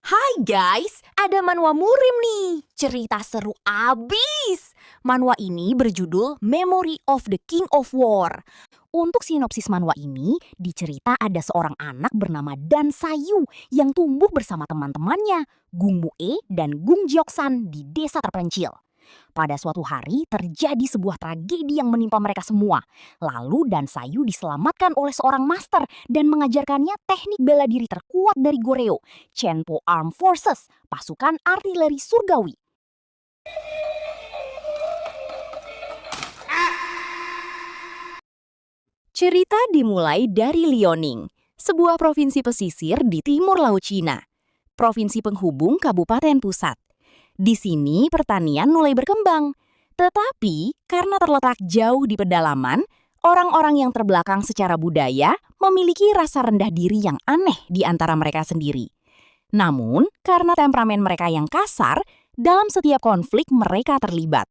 Hai guys, ada manhwa Murim nih. Cerita seru abis. Manhwa ini berjudul Memory of the King of War. Untuk sinopsis manhwa ini, dicerita ada seorang anak bernama Dan Sayu yang tumbuh bersama teman-temannya, Gung Mue dan Gung Jioksan di desa terpencil. Pada suatu hari terjadi sebuah tragedi yang menimpa mereka semua. Lalu Dan Sayu diselamatkan oleh seorang master dan mengajarkannya teknik bela diri terkuat dari Goryeo, Chenpo Armed Forces, pasukan artileri surgawi. Cerita dimulai dari Liaoning, sebuah provinsi pesisir di timur Laut Cina. Provinsi penghubung Kabupaten Pusat. Di sini pertanian mulai berkembang. Tetapi karena terletak jauh di pedalaman, orang-orang yang terbelakang secara budaya memiliki rasa rendah diri yang aneh di antara mereka sendiri. Namun, karena temperamen mereka yang kasar, dalam setiap konflik mereka terlibat.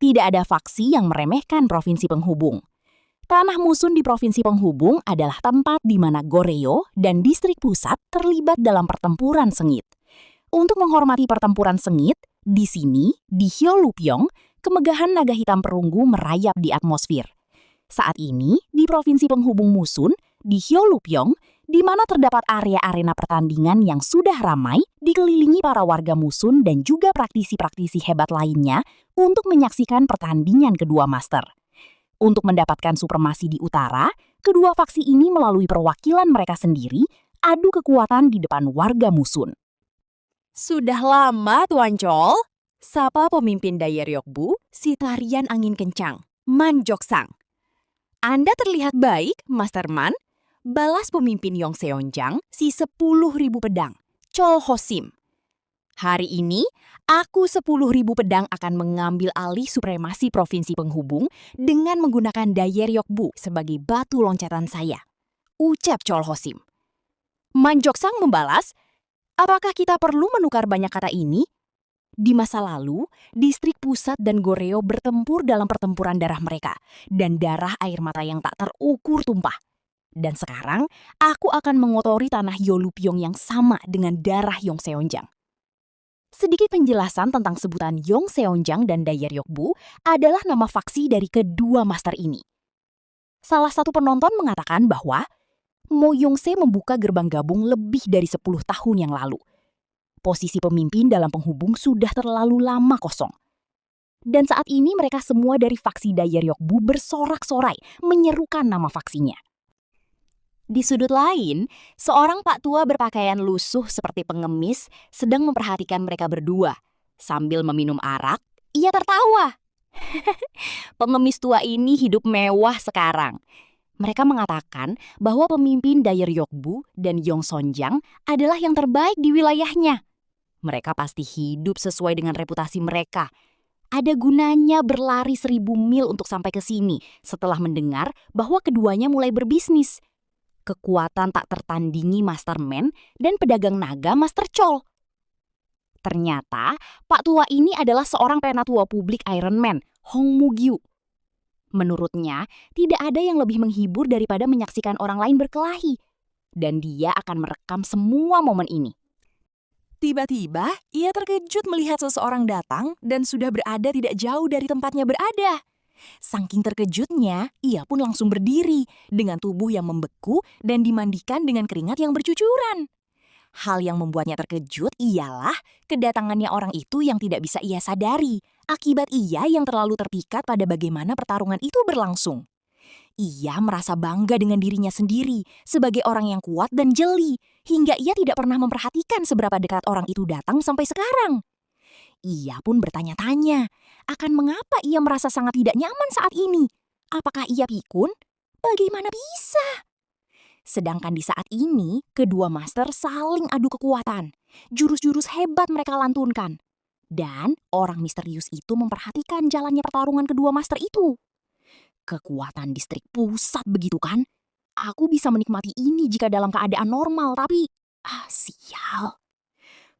Tidak ada faksi yang meremehkan provinsi penghubung. Tanah Musun di provinsi penghubung adalah tempat di mana Goryeo dan distrik pusat terlibat dalam pertempuran sengit. Untuk menghormati pertempuran sengit, di sini, di Hyolupyeong, kemegahan naga hitam perunggu merayap di atmosfer. Saat ini, di provinsi penghubung Musun, di Hyolupyeong, di mana terdapat area arena pertandingan yang sudah ramai, dikelilingi para warga Musun dan juga praktisi-praktisi hebat lainnya untuk menyaksikan pertandingan kedua master. Untuk mendapatkan supremasi di utara, kedua faksi ini melalui perwakilan mereka sendiri, adu kekuatan di depan warga Musun. Sudah lama, Tuan Chol. Sapa pemimpin Daeryokbu, si tarian angin kencang, Man Joksang. Anda terlihat baik, Master Man. Balas pemimpin Yongseonjang, si 10.000 pedang, Chol Hosim. Hari ini, aku 10.000 pedang akan mengambil alih supremasi provinsi penghubung dengan menggunakan Daeryokbu sebagai batu loncatan saya. Ucap Chol Hosim. Man Joksang membalas, apakah kita perlu menukar banyak kata ini? Di masa lalu, distrik pusat dan Goryeo bertempur dalam pertempuran darah mereka, dan darah air mata yang tak terukur tumpah. Dan sekarang, aku akan mengotori tanah Hyolupyeong yang sama dengan darah Yongseonjang. Sedikit penjelasan tentang sebutan Yongseonjang dan Daeryokbu adalah nama faksi dari kedua master ini. Salah satu penonton mengatakan bahwa Mo Yongse membuka gerbang gabung lebih dari 10 tahun yang lalu. Posisi pemimpin dalam penghubung sudah terlalu lama kosong. Dan saat ini mereka semua dari faksi Daeryokbu bersorak-sorai menyerukan nama faksinya. Di sudut lain, seorang pak tua berpakaian lusuh seperti pengemis sedang memperhatikan mereka berdua. Sambil meminum arak, ia tertawa. Pengemis tua ini hidup mewah sekarang. Mereka mengatakan bahwa pemimpin Daeryokbu dan Yongseonjang adalah yang terbaik di wilayahnya. Mereka pasti hidup sesuai dengan reputasi mereka. Ada gunanya berlari 1.000 mil untuk sampai ke sini setelah mendengar bahwa keduanya mulai berbisnis. Kekuatan tak tertandingi Master Man dan pedagang naga Master Chol. Ternyata, Pak Tua ini adalah seorang penatua publik Iron Man, Hong Mu-gyu. Menurutnya, tidak ada yang lebih menghibur daripada menyaksikan orang lain berkelahi. Dan dia akan merekam semua momen ini. Tiba-tiba, ia terkejut melihat seseorang datang dan sudah berada tidak jauh dari tempatnya berada. Saking terkejutnya, ia pun langsung berdiri dengan tubuh yang membeku dan dimandikan dengan keringat yang bercucuran. Hal yang membuatnya terkejut ialah kedatangannya orang itu yang tidak bisa ia sadari, akibat ia yang terlalu terpikat pada bagaimana pertarungan itu berlangsung. Ia merasa bangga dengan dirinya sendiri sebagai orang yang kuat dan jeli, hingga ia tidak pernah memperhatikan seberapa dekat orang itu datang sampai sekarang. Ia pun bertanya-tanya, akan mengapa ia merasa sangat tidak nyaman saat ini? Apakah ia pikun? Bagaimana bisa? Sedangkan di saat ini, kedua master saling adu kekuatan. Jurus-jurus hebat mereka lantunkan. Dan orang misterius itu memperhatikan jalannya pertarungan kedua master itu. Kekuatan distrik pusat begitu kan? Aku bisa menikmati ini jika dalam keadaan normal, tapi sial.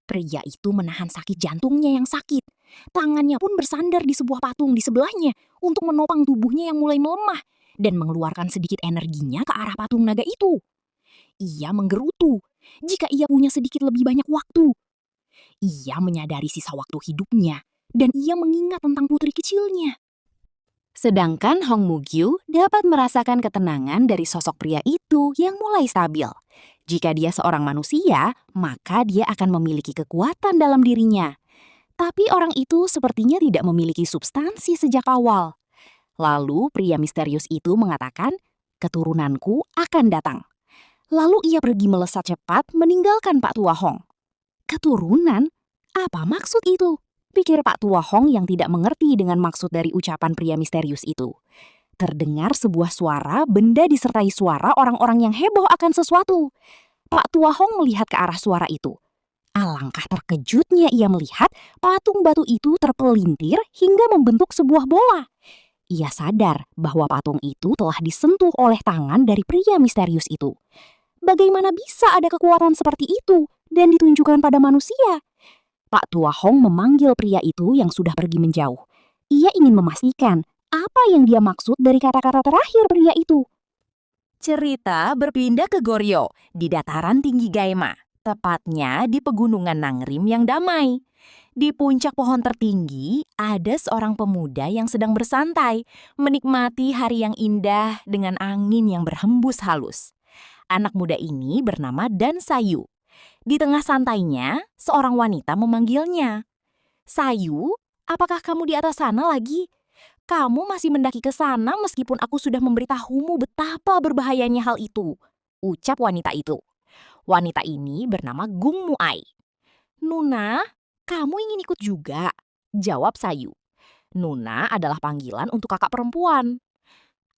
Pria itu menahan sakit jantungnya yang sakit. Tangannya pun bersandar di sebuah patung di sebelahnya untuk menopang tubuhnya yang mulai melemah dan mengeluarkan sedikit energinya ke arah patung naga itu. Ia menggerutu. Jika ia punya sedikit lebih banyak waktu, Ia menyadari sisa waktu hidupnya, dan ia mengingat tentang putri kecilnya. Sedangkan Hong Mugyu dapat merasakan ketenangan dari sosok pria itu yang mulai stabil. Jika dia seorang manusia, maka dia akan memiliki kekuatan dalam dirinya. Tapi orang itu sepertinya tidak memiliki substansi sejak awal. Lalu pria misterius itu mengatakan, keturunanku akan datang. Lalu ia pergi melesat cepat meninggalkan Pak Tua Hong. Keturunan? Apa maksud itu? Pikir Pak Tua Hong yang tidak mengerti dengan maksud dari ucapan pria misterius itu. Terdengar sebuah suara, benda disertai suara orang-orang yang heboh akan sesuatu. Pak Tua Hong melihat ke arah suara itu. Alangkah terkejutnya ia melihat patung batu itu terpelintir hingga membentuk sebuah bola. Ia sadar bahwa patung itu telah disentuh oleh tangan dari pria misterius itu. Bagaimana bisa ada kekuatan seperti itu dan ditunjukkan pada manusia? Pak Tua Hong memanggil pria itu yang sudah pergi menjauh. Ia ingin memastikan apa yang dia maksud dari kata-kata terakhir pria itu. Cerita berpindah ke Goryeo di dataran tinggi Gaema, tepatnya di pegunungan Nangrim yang damai. Di puncak pohon tertinggi, ada seorang pemuda yang sedang bersantai, menikmati hari yang indah dengan angin yang berhembus halus. Anak muda ini bernama Dan Sayu. Di tengah santainya, seorang wanita memanggilnya. Sayu, apakah kamu di atas sana lagi? Kamu masih mendaki ke sana meskipun aku sudah memberitahumu betapa berbahayanya hal itu, ucap wanita itu. Wanita ini bernama Gung Muai. Nuna, kamu ingin ikut juga? Jawab Sayu. Nuna adalah panggilan untuk kakak perempuan.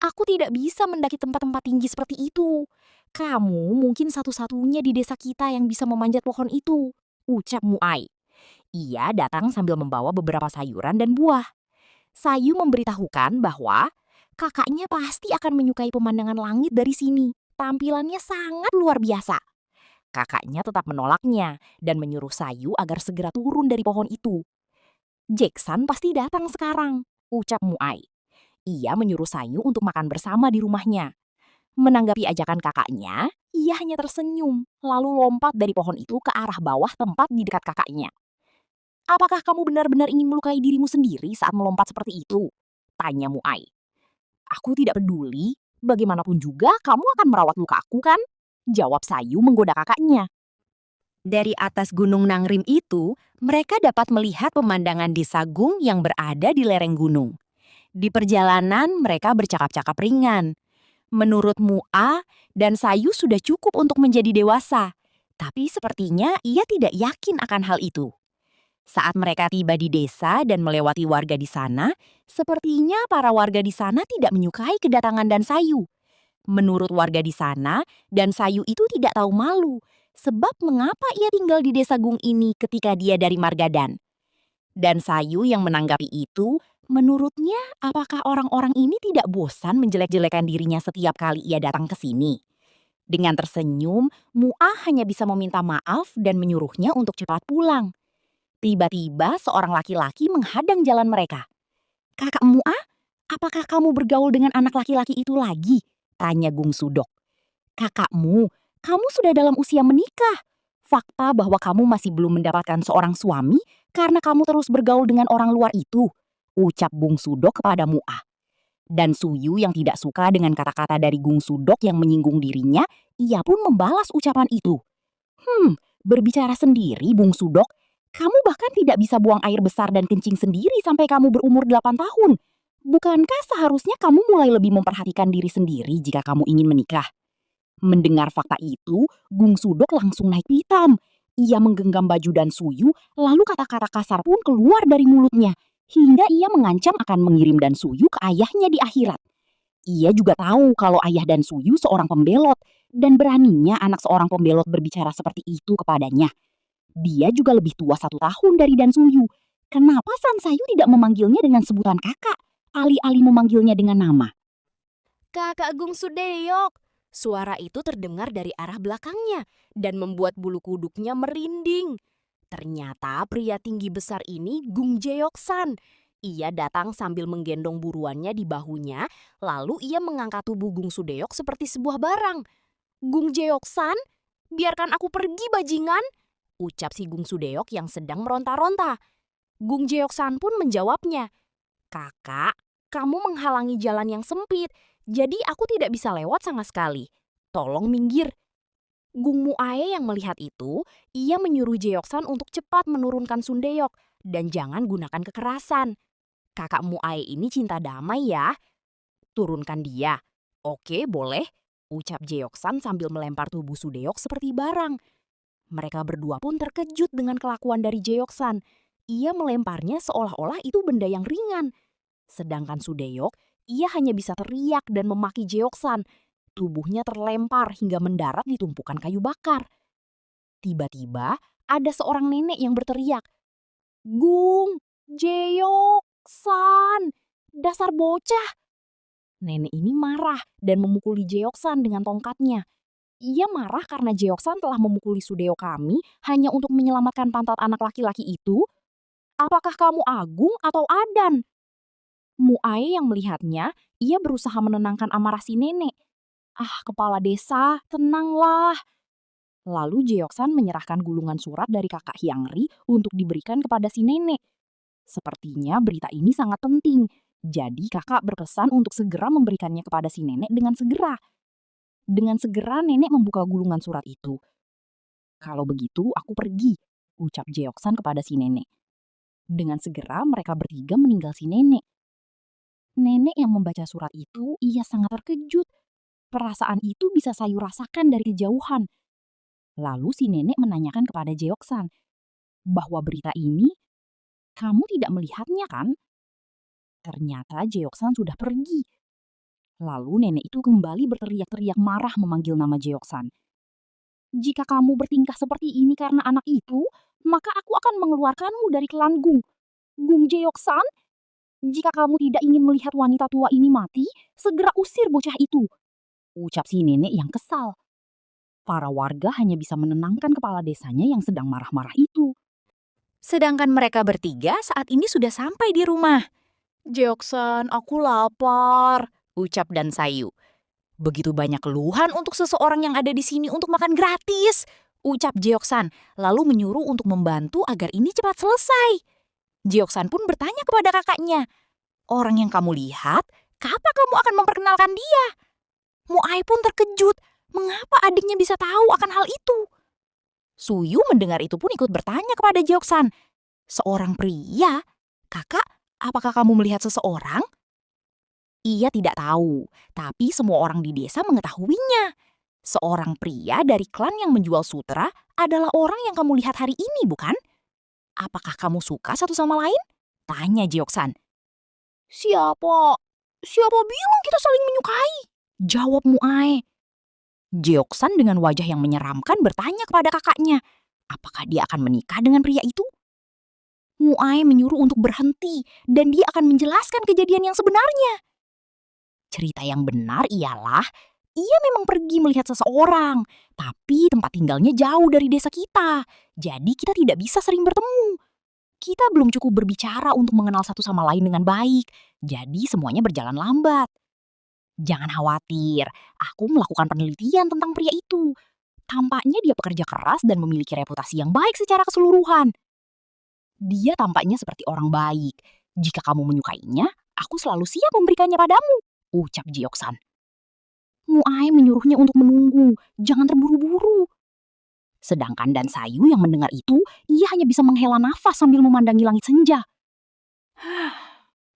Aku tidak bisa mendaki tempat-tempat tinggi seperti itu. Kamu mungkin satu-satunya di desa kita yang bisa memanjat pohon itu, ucap Muai. Ia datang sambil membawa beberapa sayuran dan buah. Sayu memberitahukan bahwa kakaknya pasti akan menyukai pemandangan langit dari sini. Tampilannya sangat luar biasa. Kakaknya tetap menolaknya dan menyuruh Sayu agar segera turun dari pohon itu. Jackson pasti datang sekarang, ucap Muai. Ia menyuruh Sayu untuk makan bersama di rumahnya. Menanggapi ajakan kakaknya, ia hanya tersenyum, lalu lompat dari pohon itu ke arah bawah tempat di dekat kakaknya. Apakah kamu benar-benar ingin melukai dirimu sendiri saat melompat seperti itu? Tanya Muai. Aku tidak peduli, bagaimanapun juga kamu akan merawat luka aku kan? Jawab Sayu menggoda kakaknya. Dari atas gunung Nangrim itu, mereka dapat melihat pemandangan desa Gung yang berada di lereng gunung. Di perjalanan mereka bercakap-cakap ringan. Menurut Mua, Dan Sayu sudah cukup untuk menjadi dewasa. Tapi sepertinya ia tidak yakin akan hal itu. Saat mereka tiba di desa dan melewati warga di sana, sepertinya para warga di sana tidak menyukai kedatangan Dan Sayu. Menurut warga di sana, Dan Sayu itu tidak tahu malu. Sebab mengapa ia tinggal di desa Gung ini ketika dia dari Margadan. Dan Sayu yang menanggapi itu, menurutnya apakah orang-orang ini tidak bosan menjelek-jelekan dirinya setiap kali ia datang ke sini? Dengan tersenyum, Mua hanya bisa meminta maaf dan menyuruhnya untuk cepat pulang. Tiba-tiba seorang laki-laki menghadang jalan mereka. Kakak Mua, apakah kamu bergaul dengan anak laki-laki itu lagi? Tanya Gung Sudok. Kakakmu, kamu sudah dalam usia menikah. Fakta bahwa kamu masih belum mendapatkan seorang suami karena kamu terus bergaul dengan orang luar itu, ucap Gung Sudok kepada Mua. Dan Suyu yang tidak suka dengan kata-kata dari Gung Sudok yang menyinggung dirinya, ia pun membalas ucapan itu. Berbicara sendiri Bung Sudok, kamu bahkan tidak bisa buang air besar dan kencing sendiri sampai kamu berumur 8 tahun. Bukankah seharusnya kamu mulai lebih memperhatikan diri sendiri jika kamu ingin menikah? Mendengar fakta itu, Gung Sudok langsung naik pitam. Ia menggenggam baju Dan Suyu, lalu kata-kata kasar pun keluar dari mulutnya. Hingga ia mengancam akan mengirim Dan Suyu ke ayahnya di akhirat. Ia juga tahu kalau ayah Dan Suyu seorang pembelot, dan beraninya anak seorang pembelot berbicara seperti itu kepadanya. Dia juga lebih tua 1 tahun dari Dan Suyu. Kenapa San Sayu tidak memanggilnya dengan sebutan kakak, alih-alih memanggilnya dengan nama? Kakak Gung Sudeyok. Suara itu terdengar dari arah belakangnya dan membuat bulu kuduknya merinding. Ternyata pria tinggi besar ini Gung Jeok-san. Ia datang sambil menggendong buruannya di bahunya, lalu ia mengangkat tubuh Gung Sudeyok seperti sebuah barang. Gung Jeok-san, biarkan aku pergi bajingan. ucap si Gung Sudeok yang sedang meronta-ronta. Gung Jeoksan pun menjawabnya, "Kakak, kamu menghalangi jalan yang sempit, jadi aku tidak bisa lewat sama sekali. Tolong minggir." Gung Muae yang melihat itu, ia menyuruh Jeoksan untuk cepat menurunkan Sundeok dan jangan gunakan kekerasan. "Kakak Muae ini cinta damai ya. Turunkan dia." "Oke, boleh," ucap Jeoksan sambil melempar tubuh Sundeok seperti barang. Mereka berdua pun terkejut dengan kelakuan dari Jeoksan. Ia melemparnya seolah-olah itu benda yang ringan. Sedangkan Sundeok, ia hanya bisa teriak dan memaki Jeoksan. Tubuhnya terlempar hingga mendarat di tumpukan kayu bakar. Tiba-tiba ada seorang nenek yang berteriak, "Gung Jeoksan, dasar bocah!" Nenek ini marah dan memukuli Jeoksan dengan tongkatnya. Ia marah karena Jeoksan telah memukuli Sudeo kami hanya untuk menyelamatkan pantat anak laki-laki itu. "Apakah kamu Agung atau Adan?" Muae yang melihatnya, ia berusaha menenangkan amarah si nenek. "Ah, kepala desa, tenanglah." Lalu Jeoksan menyerahkan gulungan surat dari kakak Hyangri untuk diberikan kepada si nenek. Sepertinya berita ini sangat penting, jadi kakak berkesan untuk segera memberikannya kepada si nenek dengan segera. Dengan segera nenek membuka gulungan surat itu. "Kalau begitu aku pergi," ucap Jeoksan kepada si nenek. Dengan segera mereka bertiga meninggal si nenek. Nenek yang membaca surat itu, ia sangat terkejut. Perasaan itu bisa Sayu rasakan dari kejauhan. Lalu si nenek menanyakan kepada Jeoksan, "Bahwa berita ini, kamu tidak melihatnya kan?" Ternyata Jeoksan sudah pergi. Lalu nenek itu kembali berteriak-teriak marah memanggil nama Jeoksan. "Jika kamu bertingkah seperti ini karena anak itu, maka aku akan mengeluarkanmu dari klan Gung. Gung Jeoksan, jika kamu tidak ingin melihat wanita tua ini mati, segera usir bocah itu," ucap si nenek yang kesal. Para warga hanya bisa menenangkan kepala desanya yang sedang marah-marah itu. Sedangkan mereka bertiga saat ini sudah sampai di rumah. "Jeoksan, aku lapar," ucap Dan Sayu. "Begitu banyak keluhan untuk seseorang yang ada di sini untuk makan gratis," ucap Jeoksan, lalu menyuruh untuk membantu agar ini cepat selesai. Jeoksan pun bertanya kepada kakaknya, "Orang yang kamu lihat, kapan kamu akan memperkenalkan dia?" Muai pun terkejut, mengapa adiknya bisa tahu akan hal itu? Suyu mendengar itu pun ikut bertanya kepada Jeoksan, "Seorang pria? Kakak, apakah kamu melihat seseorang?" Ia tidak tahu, tapi semua orang di desa mengetahuinya. "Seorang pria dari klan yang menjual sutra adalah orang yang kamu lihat hari ini, bukan? Apakah kamu suka satu sama lain?" tanya Jeoksan. "Siapa? Siapa bilang kita saling menyukai?" jawab Muai. Jeoksan dengan wajah yang menyeramkan bertanya kepada kakaknya, apakah dia akan menikah dengan pria itu? Muai menyuruh untuk berhenti dan dia akan menjelaskan kejadian yang sebenarnya. Cerita yang benar ialah, ia memang pergi melihat seseorang, tapi tempat tinggalnya jauh dari desa kita, jadi kita tidak bisa sering bertemu. Kita belum cukup berbicara untuk mengenal satu sama lain dengan baik, jadi semuanya berjalan lambat. Jangan khawatir, aku melakukan penelitian tentang pria itu. Tampaknya dia pekerja keras dan memiliki reputasi yang baik secara keseluruhan. Dia tampaknya seperti orang baik. Jika kamu menyukainya, aku selalu siap memberikannya padamu, ucap Jeoksan. Muai menyuruhnya untuk menunggu, jangan terburu-buru. Sedangkan Dan Sayu yang mendengar itu, ia hanya bisa menghela nafas sambil memandangi langit senja.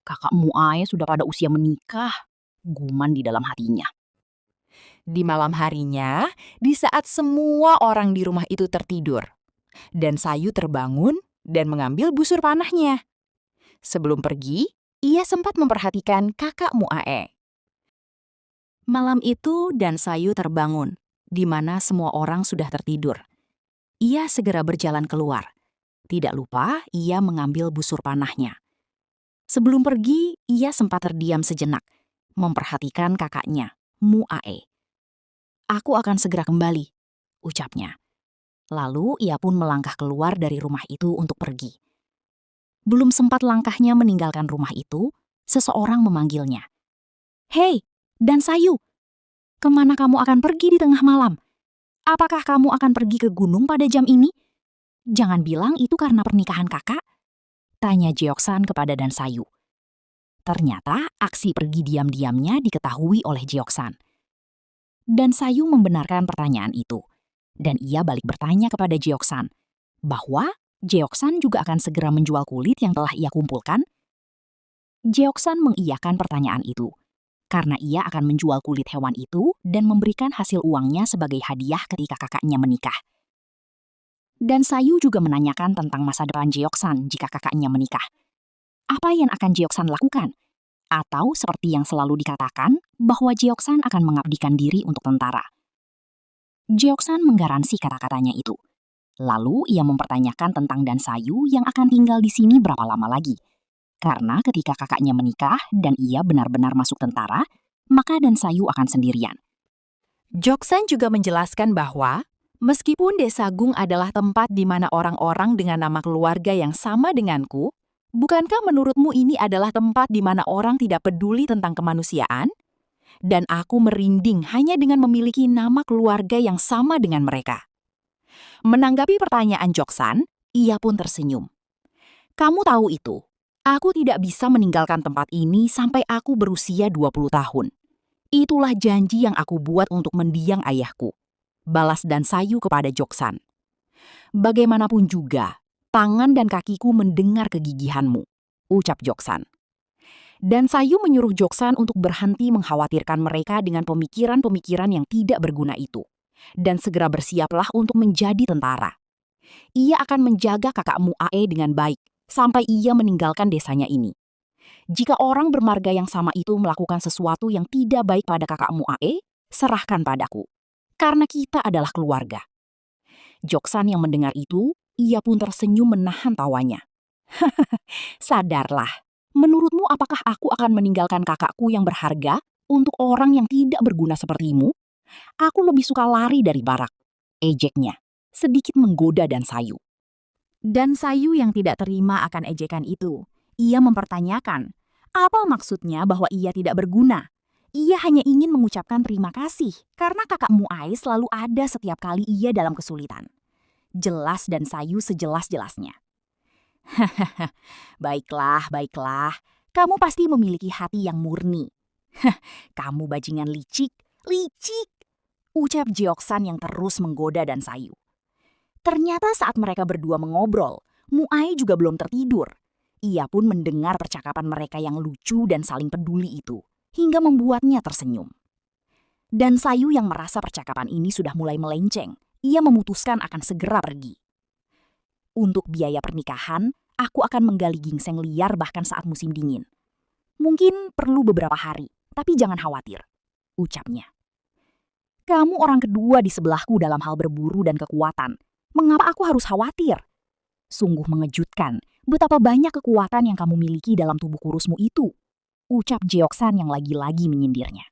Kakak Muai sudah pada usia menikah, guman di dalam hatinya. Di malam harinya, di saat semua orang di rumah itu tertidur, Dan Sayu terbangun dan mengambil busur panahnya. Sebelum pergi, ia sempat memperhatikan kakak Muae. Malam itu Dan Sayu terbangun, di mana semua orang sudah tertidur. Ia segera berjalan keluar. Tidak lupa, ia mengambil busur panahnya. Sebelum pergi, ia sempat terdiam sejenak, memperhatikan kakaknya, Muae. "Aku akan segera kembali," ucapnya. Lalu ia pun melangkah keluar dari rumah itu untuk pergi. Belum sempat langkahnya meninggalkan rumah itu, seseorang memanggilnya. "Hei, Dan Sayu, kemana kamu akan pergi di tengah malam? Apakah kamu akan pergi ke gunung pada jam ini?" Jangan bilang itu karena pernikahan kakak, tanya Jeoksan kepada Dan Sayu. Ternyata aksi pergi diam-diamnya diketahui oleh Jeoksan. Dan Sayu membenarkan pertanyaan itu. Dan ia balik bertanya kepada Jeoksan bahwa Jeoksan juga akan segera menjual kulit yang telah ia kumpulkan. Jeoksan mengiyakan pertanyaan itu, karena ia akan menjual kulit hewan itu dan memberikan hasil uangnya sebagai hadiah ketika kakaknya menikah. Dan Sayu juga menanyakan tentang masa depan Jeoksan jika kakaknya menikah. Apa yang akan Jeoksan lakukan? Atau seperti yang selalu dikatakan, bahwa Jeoksan akan mengabdikan diri untuk tentara. Jeoksan menggaransi kata-katanya itu. Lalu ia mempertanyakan tentang Dan Sayu yang akan tinggal di sini berapa lama lagi. Karena ketika kakaknya menikah dan ia benar-benar masuk tentara, maka Dan Sayu akan sendirian. Jeoksan juga menjelaskan bahwa meskipun Desa Gung adalah tempat di mana orang-orang dengan nama keluarga yang sama denganku, bukankah menurutmu ini adalah tempat di mana orang tidak peduli tentang kemanusiaan? Dan aku merinding hanya dengan memiliki nama keluarga yang sama dengan mereka. Menanggapi pertanyaan Jeoksan, ia pun tersenyum. Kamu tahu itu, aku tidak bisa meninggalkan tempat ini sampai aku berusia 20 tahun. Itulah janji yang aku buat untuk mendiang ayahku. Balas Dan Sayu kepada Jeoksan. Bagaimanapun juga, tangan dan kakiku mendengar kegigihanmu, ucap Jeoksan. Dan Sayu menyuruh Jeoksan untuk berhenti mengkhawatirkan mereka dengan pemikiran-pemikiran yang tidak berguna itu. Dan segera bersiaplah untuk menjadi tentara. Ia akan menjaga kakakmu Ae dengan baik, sampai ia meninggalkan desanya ini. Jika orang bermarga yang sama itu melakukan sesuatu yang tidak baik pada kakakmu Ae, serahkan padaku. Karena kita adalah keluarga. Jeoksan yang mendengar itu, ia pun tersenyum menahan tawanya. Sadarlah, menurutmu apakah aku akan meninggalkan kakakku yang berharga untuk orang yang tidak berguna sepertimu? Aku lebih suka lari dari barak, ejeknya, sedikit menggoda Dan Sayu. Dan Sayu yang tidak terima akan ejekan itu, ia mempertanyakan, apa maksudnya bahwa ia tidak berguna? Ia hanya ingin mengucapkan terima kasih karena kakakmu Ai selalu ada setiap kali ia dalam kesulitan. Jelas Dan Sayu sejelas-jelasnya. Hahaha, baiklah, baiklah. Kamu pasti memiliki hati yang murni. Kamu bajingan licik, licik, ucap Jeoksan yang terus menggoda Dan Sayu. Ternyata saat mereka berdua mengobrol, Muai juga belum tertidur. Ia pun mendengar percakapan mereka yang lucu dan saling peduli itu, hingga membuatnya tersenyum. Dan Sayu yang merasa percakapan ini sudah mulai melenceng, ia memutuskan akan segera pergi. Untuk biaya pernikahan, aku akan menggali gingseng liar bahkan saat musim dingin. Mungkin perlu beberapa hari, tapi jangan khawatir, ucapnya. Kamu orang kedua di sebelahku dalam hal berburu dan kekuatan. Mengapa aku harus khawatir? Sungguh mengejutkan betapa banyak kekuatan yang kamu miliki dalam tubuh kurusmu itu, ucap Jeoksan yang lagi-lagi menyindirnya.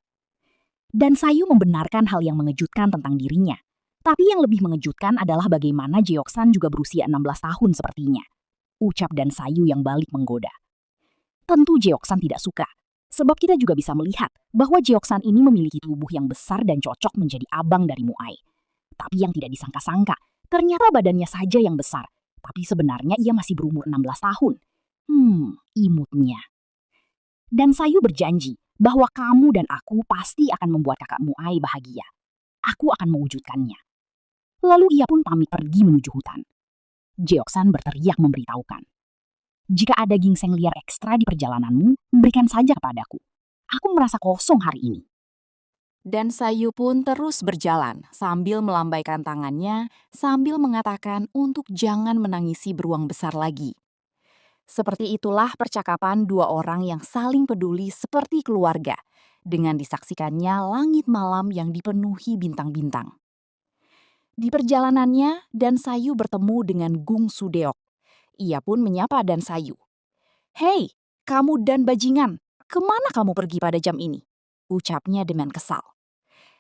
Dan Sayu membenarkan hal yang mengejutkan tentang dirinya. Tapi yang lebih mengejutkan adalah bagaimana Jeoksan juga berusia 16 tahun sepertinya, ucap Dan Sayu yang balik menggoda. Tentu Jeoksan tidak suka. Sebab kita juga bisa melihat bahwa Jeoksan ini memiliki tubuh yang besar dan cocok menjadi abang dari Muai. Tapi yang tidak disangka-sangka, ternyata badannya saja yang besar. Tapi sebenarnya ia masih berumur 16 tahun. Imutnya. Dan Sayu berjanji bahwa kamu dan aku pasti akan membuat kakak Muai bahagia. Aku akan mewujudkannya. Lalu ia pun pamit pergi menuju hutan. Jeoksan berteriak memberitahukan. Jika ada gingseng liar ekstra di perjalananmu, berikan saja kepadaku. Aku merasa kosong hari ini. Dan Sayu pun terus berjalan sambil melambaikan tangannya, sambil mengatakan untuk jangan menangisi beruang besar lagi. Seperti itulah percakapan dua orang yang saling peduli seperti keluarga, dengan disaksikannya langit malam yang dipenuhi bintang-bintang. Di perjalanannya, Dan Sayu bertemu dengan Gung Sudeok. Ia pun menyapa Dan Sayu. Hei, kamu Dan bajingan, kemana kamu pergi pada jam ini? Ucapnya dengan kesal.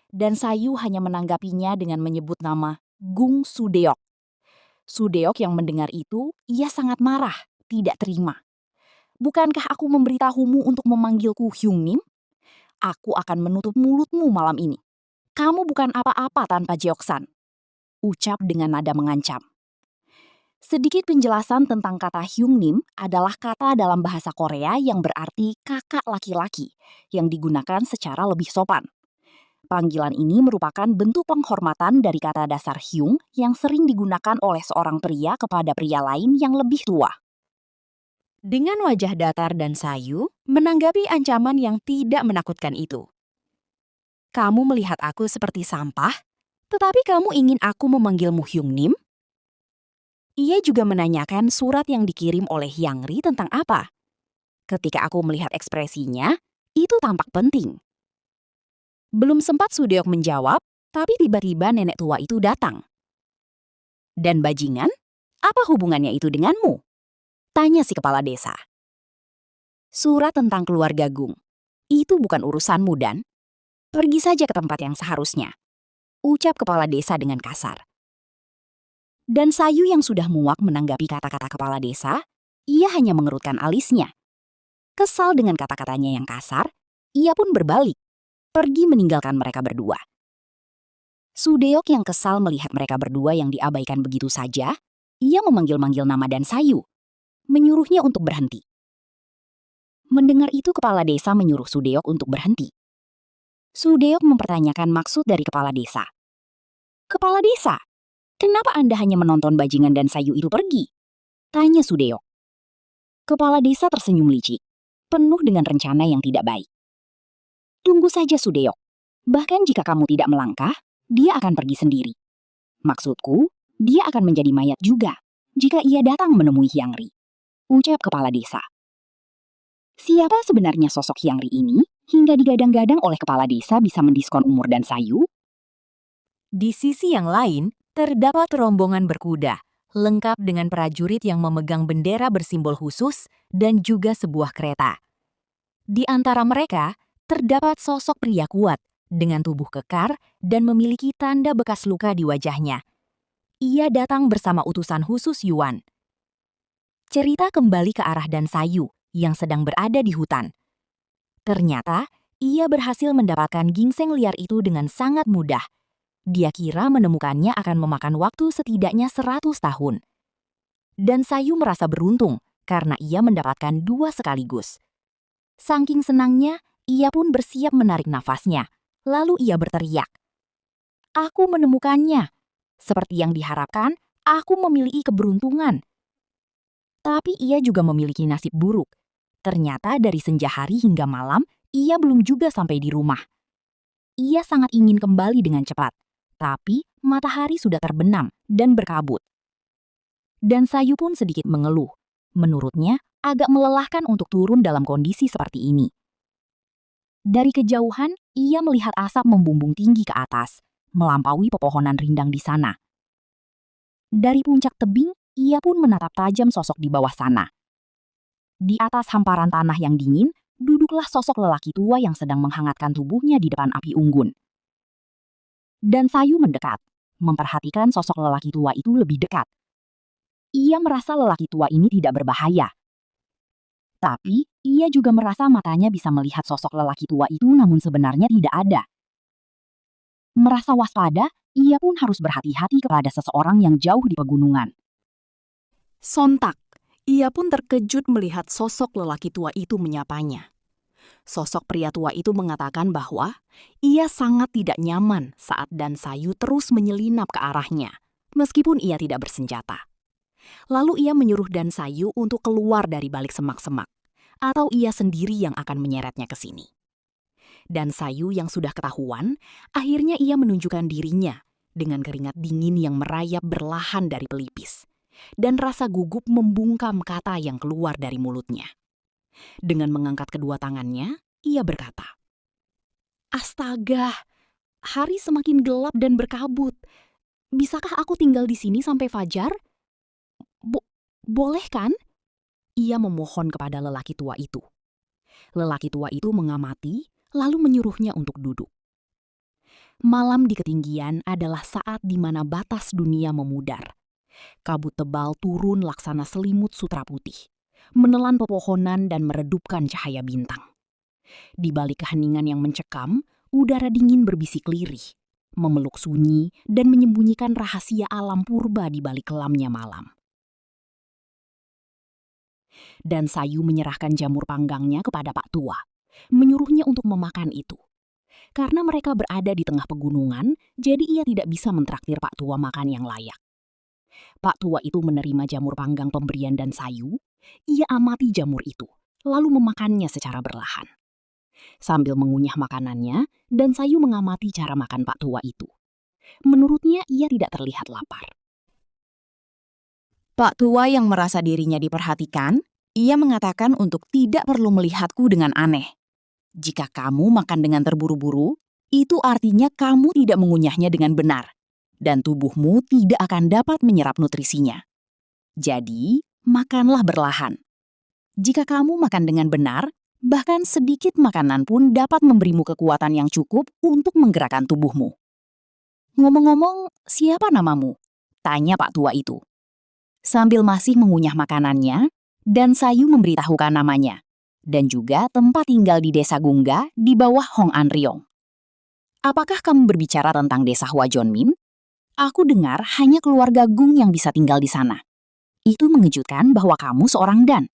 Dan Sayu hanya menanggapinya dengan menyebut nama Gung Sudeok. Sudeok yang mendengar itu, ia sangat marah, tidak terima. Bukankah aku memberitahumu untuk memanggilku Hyung Nim? Aku akan menutup mulutmu malam ini. Kamu bukan apa-apa tanpa Jeoksan. Ucap dengan nada mengancam. Sedikit penjelasan tentang kata Hyungnim adalah kata dalam bahasa Korea yang berarti kakak laki-laki yang digunakan secara lebih sopan. Panggilan ini merupakan bentuk penghormatan dari kata dasar Hyung yang sering digunakan oleh seorang pria kepada pria lain yang lebih tua. Dengan wajah datar dan sayu, menanggapi ancaman yang tidak menakutkan itu. Kamu melihat aku seperti sampah, tetapi kamu ingin aku memanggilmu Hyungnim? Ia juga menanyakan surat yang dikirim oleh Hyang Ri tentang apa. Ketika aku melihat ekspresinya, itu tampak penting. Belum sempat Sudeok menjawab, tapi tiba-tiba nenek tua itu datang. Dan bajingan, apa hubungannya itu denganmu? Tanya si kepala desa. Surat tentang keluarga Gung. Itu bukan urusanmu, Dan. Pergi saja ke tempat yang seharusnya. Ucap kepala desa dengan kasar. Dan Sayu yang sudah muak menanggapi kata-kata kepala desa, ia hanya mengerutkan alisnya. Kesal dengan kata-katanya yang kasar, ia pun berbalik, pergi meninggalkan mereka berdua. Sudeok yang kesal melihat mereka berdua yang diabaikan begitu saja, ia memanggil-manggil nama Dan Sayu, menyuruhnya untuk berhenti. Mendengar itu kepala desa menyuruh Sudeok untuk berhenti. Sudeok mempertanyakan maksud dari kepala desa. Kepala desa, kenapa Anda hanya menonton bajingan Dan Sayu itu pergi? Tanya Sudeok. Kepala desa tersenyum licik, penuh dengan rencana yang tidak baik. Tunggu saja Sudeok. Bahkan jika kamu tidak melangkah, dia akan pergi sendiri. Maksudku, dia akan menjadi mayat juga jika ia datang menemui Hyang Ri. Ucap kepala desa. Siapa sebenarnya sosok Hyang Ri ini hingga digadang-gadang oleh kepala desa bisa mendiskon umur Dan Sayu? Di sisi yang lain, terdapat rombongan berkuda, lengkap dengan prajurit yang memegang bendera bersimbol khusus dan juga sebuah kereta. Di antara mereka, terdapat sosok pria kuat dengan tubuh kekar dan memiliki tanda bekas luka di wajahnya. Ia datang bersama utusan khusus Yuan. Cerita kembali ke arah Dan Sayu yang sedang berada di hutan. Ternyata, ia berhasil mendapatkan ginseng liar itu dengan sangat mudah. Dia kira menemukannya akan memakan waktu setidaknya 100 tahun. Dan Sayu merasa beruntung karena ia mendapatkan 2 sekaligus. Saking senangnya, ia pun bersiap menarik nafasnya. Lalu ia berteriak, "Aku menemukannya! Seperti yang diharapkan, aku memiliki keberuntungan." Tapi ia juga memiliki nasib buruk. Ternyata dari senja hari hingga malam, ia belum juga sampai di rumah. Ia sangat ingin kembali dengan cepat. Tapi matahari sudah terbenam dan berkabut. Dan Sayu pun sedikit mengeluh. Menurutnya, agak melelahkan untuk turun dalam kondisi seperti ini. Dari kejauhan, ia melihat asap membumbung tinggi ke atas, melampaui pepohonan rindang di sana. Dari puncak tebing, ia pun menatap tajam sosok di bawah sana. Di atas hamparan tanah yang dingin, duduklah sosok lelaki tua yang sedang menghangatkan tubuhnya di depan api unggun. Dan Sayu mendekat, memperhatikan sosok lelaki tua itu lebih dekat. Ia merasa lelaki tua ini tidak berbahaya. Tapi, ia juga merasa matanya bisa melihat sosok lelaki tua itu namun sebenarnya tidak ada. Merasa waspada, ia pun harus berhati-hati kepada seseorang yang jauh di pegunungan. Sontak, ia pun terkejut melihat sosok lelaki tua itu menyapanya. Sosok pria tua itu mengatakan bahwa ia sangat tidak nyaman saat Dan Sayu terus menyelinap ke arahnya, meskipun ia tidak bersenjata. Lalu ia menyuruh Dan Sayu untuk keluar dari balik semak-semak, atau ia sendiri yang akan menyeretnya ke sini. Dan Sayu yang sudah ketahuan, akhirnya ia menunjukkan dirinya dengan keringat dingin yang merayap berlahan dari pelipis, dan rasa gugup membungkam kata yang keluar dari mulutnya. Dengan mengangkat kedua tangannya, ia berkata, "Astaga, hari semakin gelap dan berkabut. Bisakah aku tinggal di sini sampai fajar? Boleh kan?" Ia memohon kepada lelaki tua itu. Lelaki tua itu mengamati, lalu menyuruhnya untuk duduk. Malam di ketinggian adalah saat di mana batas dunia memudar. Kabut tebal turun laksana selimut sutra putih, menelan pepohonan dan meredupkan cahaya bintang. Di balik keheningan yang mencekam, udara dingin berbisik lirih, memeluk sunyi dan menyembunyikan rahasia alam purba di balik kelamnya malam. Dan Sayu menyerahkan jamur panggangnya kepada Pak Tua, menyuruhnya untuk memakan itu. Karena mereka berada di tengah pegunungan, jadi ia tidak bisa mentraktir Pak Tua makan yang layak. Pak Tua itu menerima jamur panggang pemberian dan Sayu. Ia amati jamur itu, lalu memakannya secara berlahan. Sambil mengunyah makanannya, dan Sayu mengamati cara makan Pak Tua itu. Menurutnya ia tidak terlihat lapar. Pak tua yang merasa dirinya diperhatikan, ia mengatakan untuk tidak perlu melihatku dengan aneh. Jika kamu makan dengan terburu-buru, itu artinya kamu tidak mengunyahnya dengan benar, dan tubuhmu tidak akan dapat menyerap nutrisinya. Jadi, makanlah berlahan. Jika kamu makan dengan benar, bahkan sedikit makanan pun dapat memberimu kekuatan yang cukup untuk menggerakkan tubuhmu. Ngomong-ngomong, siapa namamu? Tanya Pak tua itu. Sambil masih mengunyah makanannya, dan Sayu memberitahukan namanya, dan juga tempat tinggal di desa Gungga di bawah Hong An Riong. Apakah kamu berbicara tentang desa Hua Jonmin? Aku dengar hanya keluarga Gung yang bisa tinggal di sana. Itu mengejutkan bahwa kamu seorang Dan,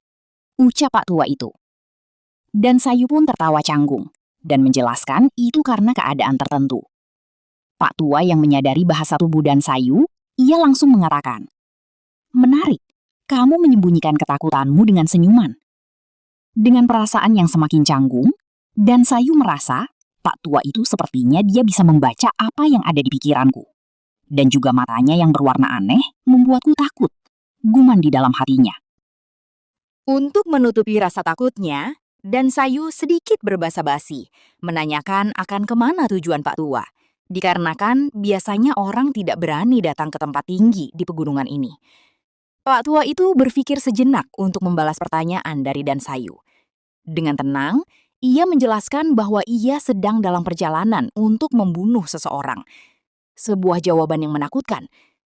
ucap Pak tua itu. Dan Sayu pun tertawa canggung, dan menjelaskan itu karena keadaan tertentu. Pak tua yang menyadari bahasa tubuh Dan Sayu, ia langsung mengatakan, "Menarik, kamu menyembunyikan ketakutanmu dengan senyuman." Dengan perasaan yang semakin canggung, Dan Sayu merasa Pak tua itu sepertinya dia bisa membaca apa yang ada di pikiranku. Dan juga matanya yang berwarna aneh membuatku takut, guman di dalam hatinya. Untuk menutupi rasa takutnya, Dan Sayu sedikit berbasa-basi, menanyakan akan kemana tujuan Pak tua. Dikarenakan biasanya orang tidak berani datang ke tempat tinggi di pegunungan ini. Pak tua itu berpikir sejenak untuk membalas pertanyaan dari Dan Sayu. Dengan tenang, ia menjelaskan bahwa ia sedang dalam perjalanan untuk membunuh seseorang. Sebuah jawaban yang menakutkan,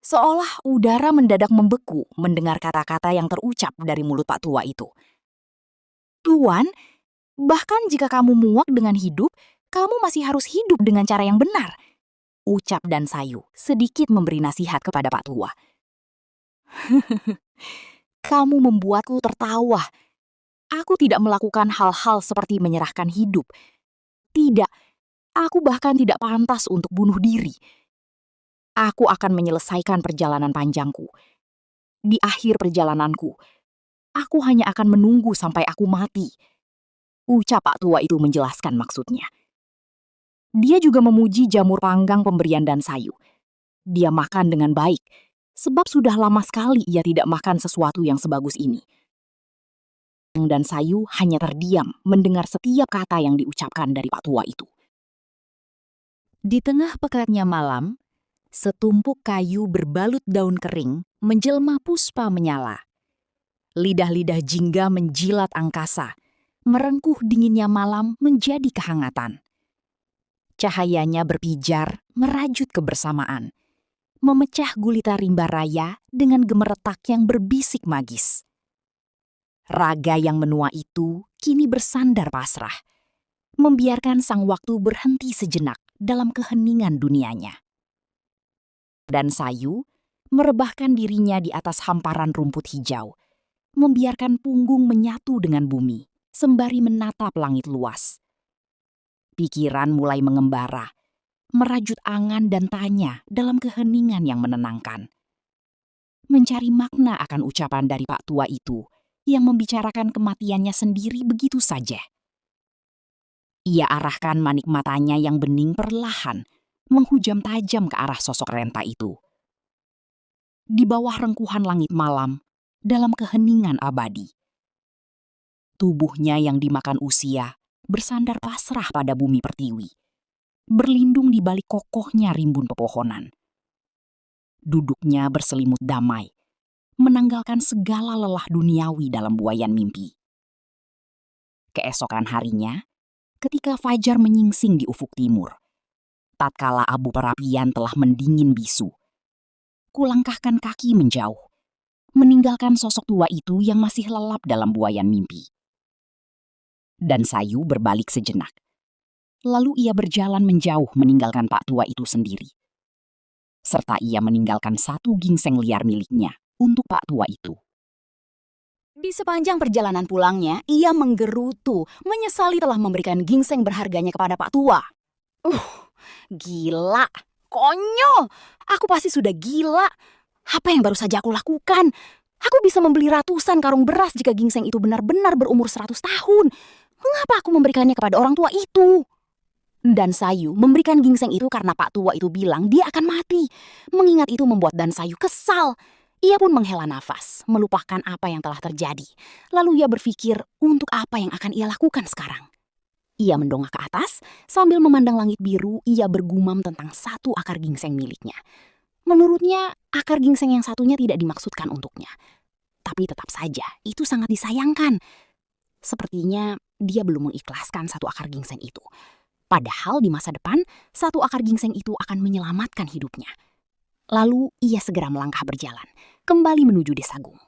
seolah udara mendadak membeku mendengar kata-kata yang terucap dari mulut Pak tua itu. "Tuan, bahkan jika kamu muak dengan hidup, kamu masih harus hidup dengan cara yang benar," ucap Dan Sayu, sedikit memberi nasihat kepada Pak tua. "Kamu membuatku tertawa. Aku tidak melakukan hal-hal seperti menyerahkan hidup. Tidak, aku bahkan tidak pantas untuk bunuh diri. Aku akan menyelesaikan perjalanan panjangku. Di akhir perjalananku, aku hanya akan menunggu sampai aku mati," ucap Pak tua itu menjelaskan maksudnya. Dia juga memuji jamur panggang pemberian Dan Sayu. Dia makan dengan baik, sebab sudah lama sekali ia tidak makan sesuatu yang sebagus ini. Dan Sayu hanya terdiam mendengar setiap kata yang diucapkan dari Pak tua itu. Di tengah pekatnya malam, setumpuk kayu berbalut daun kering menjelma puspa menyala. Lidah-lidah jingga menjilat angkasa, merengkuh dinginnya malam menjadi kehangatan. Cahayanya berpijar, merajut kebersamaan, memecah gulita rimba raya dengan gemeretak yang berbisik magis. Raga yang menua itu kini bersandar pasrah, membiarkan sang waktu berhenti sejenak dalam keheningan dunianya. Dan Sayu merebahkan dirinya di atas hamparan rumput hijau, membiarkan punggung menyatu dengan bumi, sembari menatap langit luas. Pikiran mulai mengembara, merajut angan dan tanya dalam keheningan yang menenangkan. Mencari makna akan ucapan dari Pak tua itu yang membicarakan kematiannya sendiri begitu saja. Ia arahkan manik matanya yang bening perlahan, menghujam tajam ke arah sosok renta itu. Di bawah rengkuhan langit malam, dalam keheningan abadi. Tubuhnya yang dimakan usia bersandar pasrah pada bumi pertiwi, berlindung di balik kokohnya rimbun pepohonan. Duduknya berselimut damai, menanggalkan segala lelah duniawi dalam buayan mimpi. Keesokan harinya, ketika fajar menyingsing di ufuk timur, tatkala abu perapian telah mendingin bisu, kulangkahkan kaki menjauh, meninggalkan sosok tua itu yang masih lelap dalam buayan mimpi. Dan Sayu berbalik sejenak. Lalu ia berjalan menjauh meninggalkan Pak tua itu sendiri. Serta ia meninggalkan satu gingseng liar miliknya untuk Pak tua itu. Di sepanjang perjalanan pulangnya, ia menggerutu, menyesali telah memberikan gingseng berharganya kepada Pak Tua. Gila, konyol. Aku pasti sudah gila. Apa yang baru saja aku lakukan? Aku bisa membeli ratusan karung beras jika gingseng itu benar-benar berumur 100 tahun. Mengapa aku memberikannya kepada orang tua itu? Dan Sayu memberikan gingseng itu karena Pak Tua itu bilang dia akan mati. Mengingat itu membuat Dan Sayu kesal. Ia pun menghela nafas, melupakan apa yang telah terjadi. Lalu ia berpikir untuk apa yang akan ia lakukan sekarang. Ia mendongak ke atas, sambil memandang langit biru, ia bergumam tentang satu akar gingseng miliknya. Menurutnya, akar gingseng yang satunya tidak dimaksudkan untuknya. Tapi tetap saja, itu sangat disayangkan. Sepertinya dia belum mengikhlaskan satu akar gingseng itu. Padahal di masa depan, satu akar gingseng itu akan menyelamatkan hidupnya. Lalu ia segera melangkah berjalan, kembali menuju Desa Gung.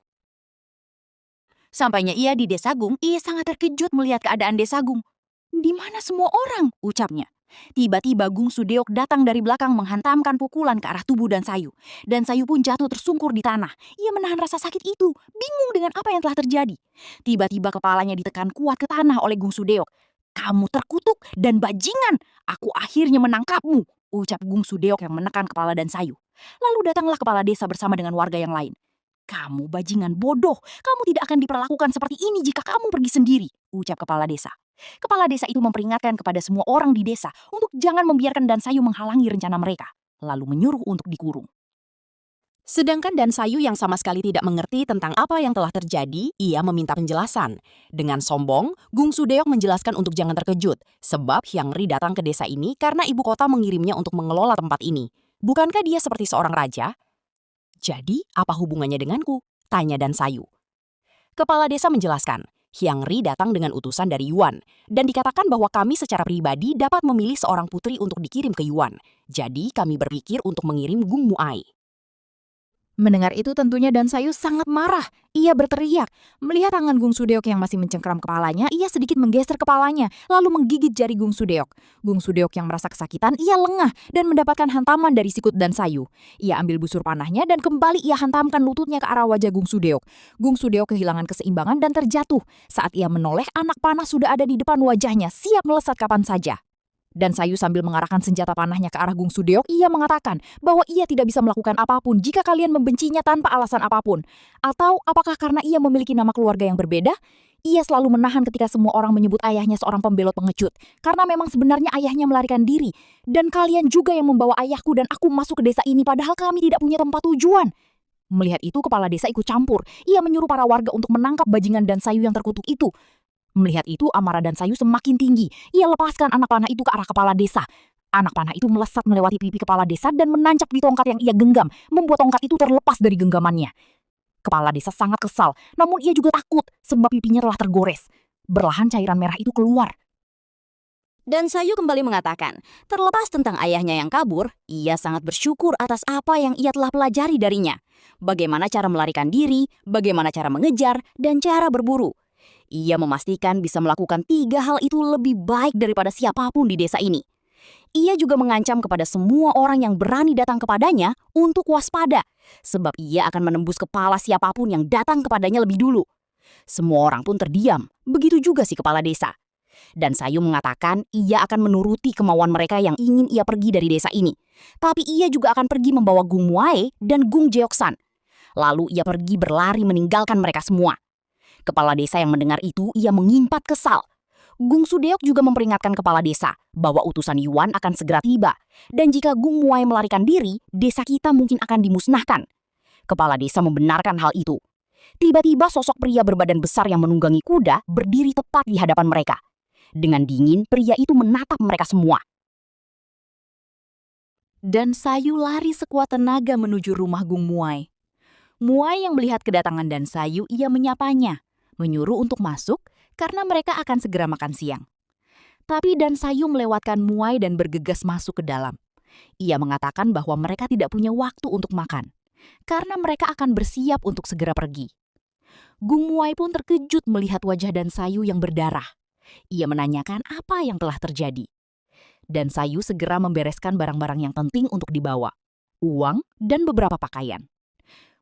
Sampainya ia di Desa Gung, ia sangat terkejut melihat keadaan Desa Gung. Di mana semua orang? Ucapnya. Tiba-tiba Gung Sudeok datang dari belakang menghantamkan pukulan ke arah tubuh Dan Sayu. Dan Sayu pun jatuh tersungkur di tanah. Ia menahan rasa sakit itu, bingung dengan apa yang telah terjadi. Tiba-tiba kepalanya ditekan kuat ke tanah oleh Gung Sudeok. Kamu terkutuk dan bajingan, aku akhirnya menangkapmu, ucap Gung Sudeok yang menekan kepala Dan Sayu. Lalu datanglah kepala desa bersama dengan warga yang lain. Kamu bajingan bodoh, kamu tidak akan diperlakukan seperti ini jika kamu pergi sendiri, ucap kepala desa. Kepala desa itu memperingatkan kepada semua orang di desa untuk jangan membiarkan Dan Sayu menghalangi rencana mereka, lalu menyuruh untuk dikurung. Sedangkan Dan Sayu yang sama sekali tidak mengerti tentang apa yang telah terjadi, ia meminta penjelasan. Dengan sombong, Gung Sudeok menjelaskan untuk jangan terkejut, sebab Hyang Ri datang ke desa ini karena ibu kota mengirimnya untuk mengelola tempat ini. Bukankah dia seperti seorang raja? Jadi, apa hubungannya denganku? Tanya Dan Sayu. Kepala desa menjelaskan, Hyang Ri datang dengan utusan dari Yuan, dan dikatakan bahwa kami secara pribadi dapat memilih seorang putri untuk dikirim ke Yuan. Jadi, kami berpikir untuk mengirim Gung Muai. Mendengar itu tentunya Dan Sayu sangat marah. Ia berteriak. Melihat tangan Gung Sudeok yang masih mencengkram kepalanya, ia sedikit menggeser kepalanya, lalu menggigit jari Gung Sudeok. Gung Sudeok yang merasa kesakitan, ia lengah dan mendapatkan hantaman dari sikut Dan Sayu. Ia ambil busur panahnya dan kembali ia hantamkan lututnya ke arah wajah Gung Sudeok. Gung Sudeok kehilangan keseimbangan dan terjatuh. Saat ia menoleh, anak panah sudah ada di depan wajahnya, siap melesat kapan saja. Dan Sayu sambil mengarahkan senjata panahnya ke arah Gung Sudeok, ia mengatakan bahwa ia tidak bisa melakukan apapun jika kalian membencinya tanpa alasan apapun. Atau apakah karena ia memiliki nama keluarga yang berbeda? Ia selalu menahan ketika semua orang menyebut ayahnya seorang pembelot pengecut. Karena memang sebenarnya ayahnya melarikan diri. Dan kalian juga yang membawa ayahku dan aku masuk ke desa ini padahal kami tidak punya tempat tujuan. Melihat itu, kepala desa ikut campur. Ia menyuruh para warga untuk menangkap bajingan Dan Sayu yang terkutuk itu. Melihat itu, amarah Dan Sayu semakin tinggi. Ia lepaskan anak panah itu ke arah kepala desa. Anak panah itu melesat melewati pipi kepala desa dan menancap di tongkat yang ia genggam, membuat tongkat itu terlepas dari genggamannya. Kepala desa sangat kesal, namun ia juga takut sebab pipinya telah tergores. Berlahan cairan merah itu keluar. Dan Sayu kembali mengatakan, terlepas tentang ayahnya yang kabur, ia sangat bersyukur atas apa yang ia telah pelajari darinya. Bagaimana cara melarikan diri, bagaimana cara mengejar, dan cara berburu. Ia memastikan bisa melakukan 3 hal itu lebih baik daripada siapapun di desa ini. Ia juga mengancam kepada semua orang yang berani datang kepadanya untuk waspada, sebab ia akan menembus kepala siapapun yang datang kepadanya lebih dulu. Semua orang pun terdiam, begitu juga si kepala desa. Dan Sayu mengatakan ia akan menuruti kemauan mereka yang ingin ia pergi dari desa ini. Tapi ia juga akan pergi membawa Gung Muai dan Gung Jeoksan. Lalu ia pergi berlari meninggalkan mereka semua. Kepala desa yang mendengar itu, ia mengimpat kesal. Gung Sudeok juga memperingatkan kepala desa bahwa utusan Yuan akan segera tiba. Dan jika Gung Muai melarikan diri, desa kita mungkin akan dimusnahkan. Kepala desa membenarkan hal itu. Tiba-tiba sosok pria berbadan besar yang menunggangi kuda berdiri tepat di hadapan mereka. Dengan dingin, pria itu menatap mereka semua. Dan Sayu lari sekuat tenaga menuju rumah Gung Muai. Muai yang melihat kedatangan Dan Sayu, ia menyapanya, menyuruh untuk masuk karena mereka akan segera makan siang. Tapi Dan Sayu melewatkan Muai dan bergegas masuk ke dalam. Ia mengatakan bahwa mereka tidak punya waktu untuk makan, karena mereka akan bersiap untuk segera pergi. Gung Muai pun terkejut melihat wajah Dan Sayu yang berdarah. Ia menanyakan apa yang telah terjadi. Dan Sayu segera membereskan barang-barang yang penting untuk dibawa, uang dan beberapa pakaian.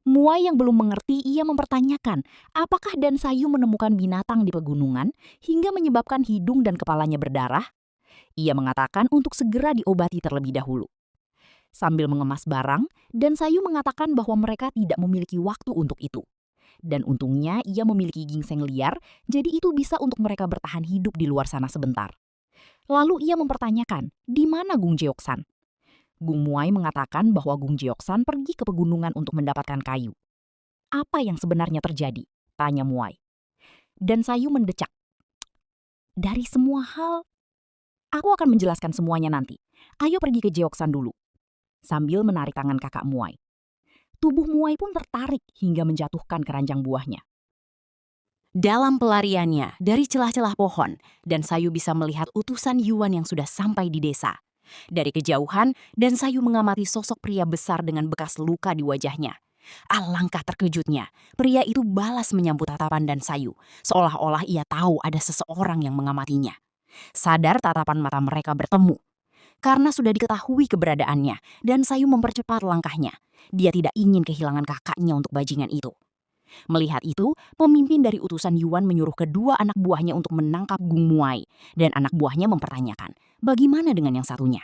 Muai yang belum mengerti, ia mempertanyakan apakah Dan Sayu menemukan binatang di pegunungan hingga menyebabkan hidung dan kepalanya berdarah. Ia mengatakan untuk segera diobati terlebih dahulu. Sambil mengemas barang, Dan Sayu mengatakan bahwa mereka tidak memiliki waktu untuk itu. Dan untungnya ia memiliki gingseng liar, jadi itu bisa untuk mereka bertahan hidup di luar sana sebentar. Lalu ia mempertanyakan, di mana Gung Jeoksan? Gung Muai mengatakan bahwa Gung Jeoksan pergi ke pegunungan untuk mendapatkan kayu. Apa yang sebenarnya terjadi? Tanya Muai. Dan Sayu mendecak. Dari semua hal, aku akan menjelaskan semuanya nanti. Ayo pergi ke Jeoksan dulu. Sambil menarik tangan kakak Muai. Tubuh Muai pun tertarik hingga menjatuhkan keranjang buahnya. Dalam pelariannya dari celah-celah pohon, Dan Sayu bisa melihat utusan Yuan yang sudah sampai di desa. Dari kejauhan, Dan Sayu mengamati sosok pria besar dengan bekas luka di wajahnya. Alangkah terkejutnya, pria itu balas menyambut tatapan Dan Sayu, seolah-olah ia tahu ada seseorang yang mengamatinya. Sadar tatapan mata mereka bertemu. Karena sudah diketahui keberadaannya, Dan Sayu mempercepat langkahnya. Dia tidak ingin kehilangan kakaknya untuk bajingan itu. Melihat itu, pemimpin dari utusan Yuan menyuruh kedua anak buahnya untuk menangkap Gung Muai, dan anak buahnya mempertanyakan, bagaimana dengan yang satunya?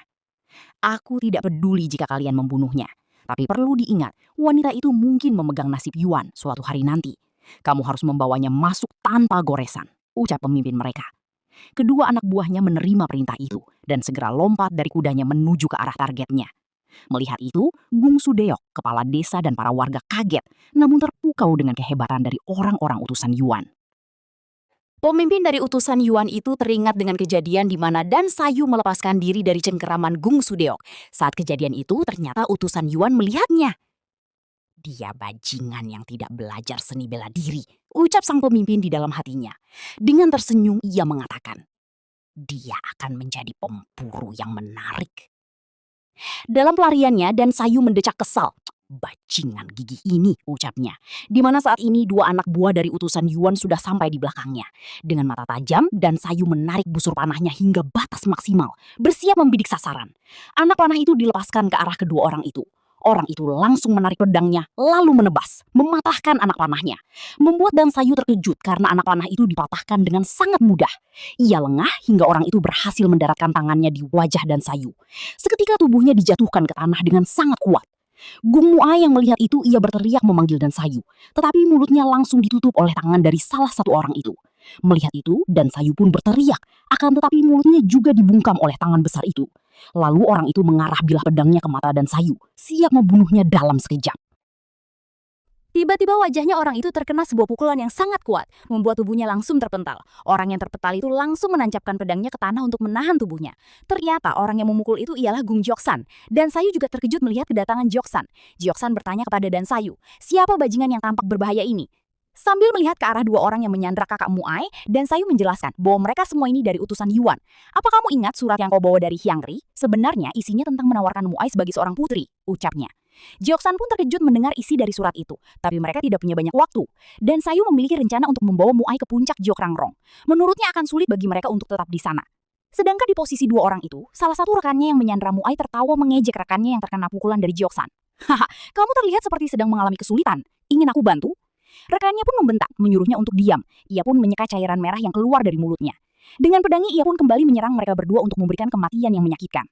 Aku tidak peduli jika kalian membunuhnya, tapi perlu diingat, wanita itu mungkin memegang nasib Yuan suatu hari nanti. Kamu harus membawanya masuk tanpa goresan, ucap pemimpin mereka. Kedua anak buahnya menerima perintah itu, dan segera lompat dari kudanya menuju ke arah targetnya. Melihat itu, Gung Sudeok, kepala desa dan para warga kaget, namun terpukau dengan kehebatan dari orang-orang utusan Yuan. Pemimpin dari utusan Yuan itu teringat dengan kejadian di mana Dan Sayu melepaskan diri dari cengkeraman Gung Sudeok. Saat kejadian itu, ternyata utusan Yuan melihatnya. Dia bajingan yang tidak belajar seni bela diri, ucap sang pemimpin di dalam hatinya. Dengan tersenyum, ia mengatakan, dia akan menjadi pemburu yang menarik. Dalam pelariannya, Dan Sayu mendecak kesal. Bajingan gigi ini, ucapnya. Di mana saat ini dua anak buah dari utusan Yuan sudah sampai di belakangnya. Dengan mata tajam, Dan Sayu menarik busur panahnya hingga batas maksimal, bersiap membidik sasaran. Anak panah itu dilepaskan ke arah kedua orang itu. Orang itu langsung menarik pedangnya, lalu menebas, mematahkan anak panahnya. Membuat Dan Sayu terkejut karena anak panah itu dipatahkan dengan sangat mudah. Ia lengah hingga orang itu berhasil mendaratkan tangannya di wajah Dan Sayu. Seketika tubuhnya dijatuhkan ke tanah dengan sangat kuat. Gung Muai yang melihat itu, ia berteriak memanggil Dan Sayu, tetapi mulutnya langsung ditutup oleh tangan dari salah satu orang itu. Melihat itu, Dan Sayu pun berteriak, akan tetapi mulutnya juga dibungkam oleh tangan besar itu. Lalu orang itu mengarah bilah pedangnya ke mata Dan Sayu, siap membunuhnya dalam sekejap. Tiba-tiba wajahnya orang itu terkena sebuah pukulan yang sangat kuat, membuat tubuhnya langsung terpental. Orang yang terpental itu langsung menancapkan pedangnya ke tanah untuk menahan tubuhnya. Ternyata orang yang memukul itu ialah Gung Jeoksan. Dan Sayu juga terkejut melihat kedatangan Jeoksan. Jeoksan bertanya kepada Dan Sayu, siapa bajingan yang tampak berbahaya ini? Sambil melihat ke arah dua orang yang menyandra kakak Muai, Dan Sayu menjelaskan bahwa mereka semua ini dari utusan Yuan. Apa kamu ingat surat yang kau bawa dari Hyangri? Sebenarnya isinya tentang menawarkan Muai sebagai seorang putri, ucapnya. Jeoksan pun terkejut mendengar isi dari surat itu, tapi mereka tidak punya banyak waktu. Dan Sayu memiliki rencana untuk membawa Muai ke puncak Jokrangrong. Menurutnya akan sulit bagi mereka untuk tetap di sana. Sedangkan di posisi dua orang itu, salah satu rekannya yang menyandra Muai tertawa mengejek rekannya yang terkena pukulan dari Jeoksan. Haha, kamu terlihat seperti sedang mengalami kesulitan. Ingin aku bantu? Rekannya pun membentak, menyuruhnya untuk diam. Ia pun menyeka cairan merah yang keluar dari mulutnya. Dengan pedangnya ia pun kembali menyerang mereka berdua untuk memberikan kematian yang menyakitkan.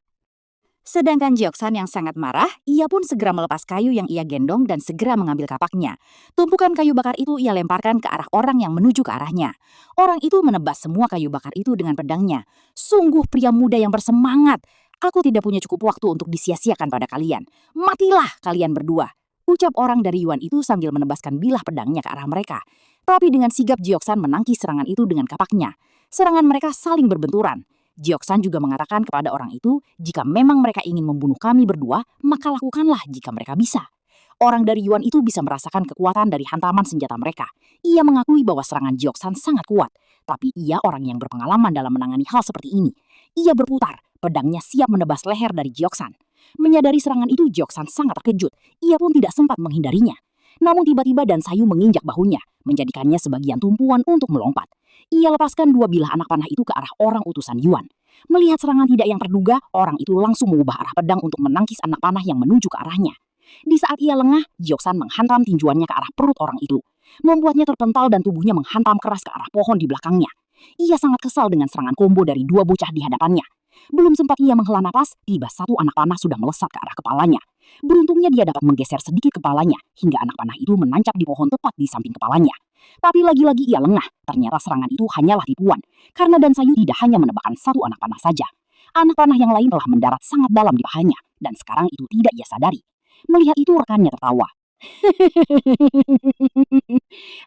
Sedangkan Jeoksan yang sangat marah, ia pun segera melepas kayu yang ia gendong dan segera mengambil kapaknya. Tumpukan kayu bakar itu ia lemparkan ke arah orang yang menuju ke arahnya. Orang itu menebas semua kayu bakar itu dengan pedangnya. Sungguh pria muda yang bersemangat. Aku tidak punya cukup waktu untuk disia-siakan pada kalian. Matilah kalian berdua, ucap orang dari Yuan itu sambil menebaskan bilah pedangnya ke arah mereka. Tapi dengan sigap Jeoksan menangkis serangan itu dengan kapaknya. Serangan mereka saling berbenturan. Jeoksan juga mengatakan kepada orang itu, jika memang mereka ingin membunuh kami berdua, maka lakukanlah jika mereka bisa. Orang dari Yuan itu bisa merasakan kekuatan dari hantaman senjata mereka. Ia mengakui bahwa serangan Jeoksan sangat kuat, tapi ia orang yang berpengalaman dalam menangani hal seperti ini. Ia berputar, pedangnya siap menebas leher dari Jeoksan. Menyadari serangan itu, Jeoksan sangat terkejut. Ia pun tidak sempat menghindarinya. Namun tiba-tiba Dan Sayu menginjak bahunya, menjadikannya sebagian tumpuan untuk melompat. Ia lepaskan dua bilah anak panah itu ke arah orang utusan Yuan. Melihat serangan tidak yang terduga, orang itu langsung mengubah arah pedang untuk menangkis anak panah yang menuju ke arahnya. Di saat ia lengah, Jioksan menghantam tinjuannya ke arah perut orang itu, membuatnya terpental dan tubuhnya menghantam keras ke arah pohon di belakangnya. Ia sangat kesal dengan serangan combo dari dua bocah di hadapannya. Belum sempat ia menghela napas, tiba satu anak panah sudah melesat ke arah kepalanya. Beruntungnya dia dapat menggeser sedikit kepalanya, hingga anak panah itu menancap di pohon tepat di samping kepalanya. Tapi lagi-lagi ia lengah, ternyata serangan itu hanyalah tipuan, karena Dan Sayu tidak hanya menebakkan satu anak panah saja. Anak panah yang lain telah mendarat sangat dalam di pahanya, dan sekarang itu tidak ia sadari. Melihat itu rekannya tertawa.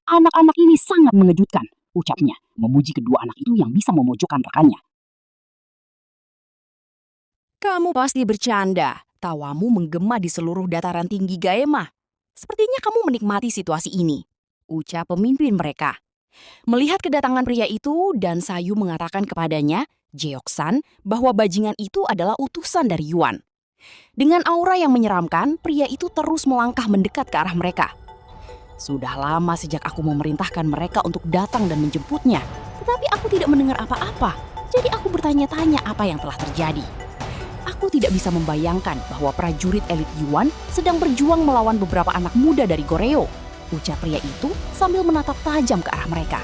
Anak-anak ini sangat mengejutkan, ucapnya, memuji kedua anak itu yang bisa memojokkan rekannya. Kamu pasti bercanda. Tawamu menggema di seluruh dataran tinggi Gaema. Sepertinya kamu menikmati situasi ini, ucap pemimpin mereka. Melihat kedatangan pria itu, Dan Sayu mengatakan kepadanya, Jeoksan, bahwa bajingan itu adalah utusan dari Yuan. Dengan aura yang menyeramkan, pria itu terus melangkah mendekat ke arah mereka. Sudah lama sejak aku memerintahkan mereka untuk datang dan menjemputnya, tetapi aku tidak mendengar apa-apa. Jadi aku bertanya-tanya apa yang telah terjadi. Aku tidak bisa membayangkan bahwa prajurit elit Yuan sedang berjuang melawan beberapa anak muda dari Goryeo, ucap pria itu sambil menatap tajam ke arah mereka.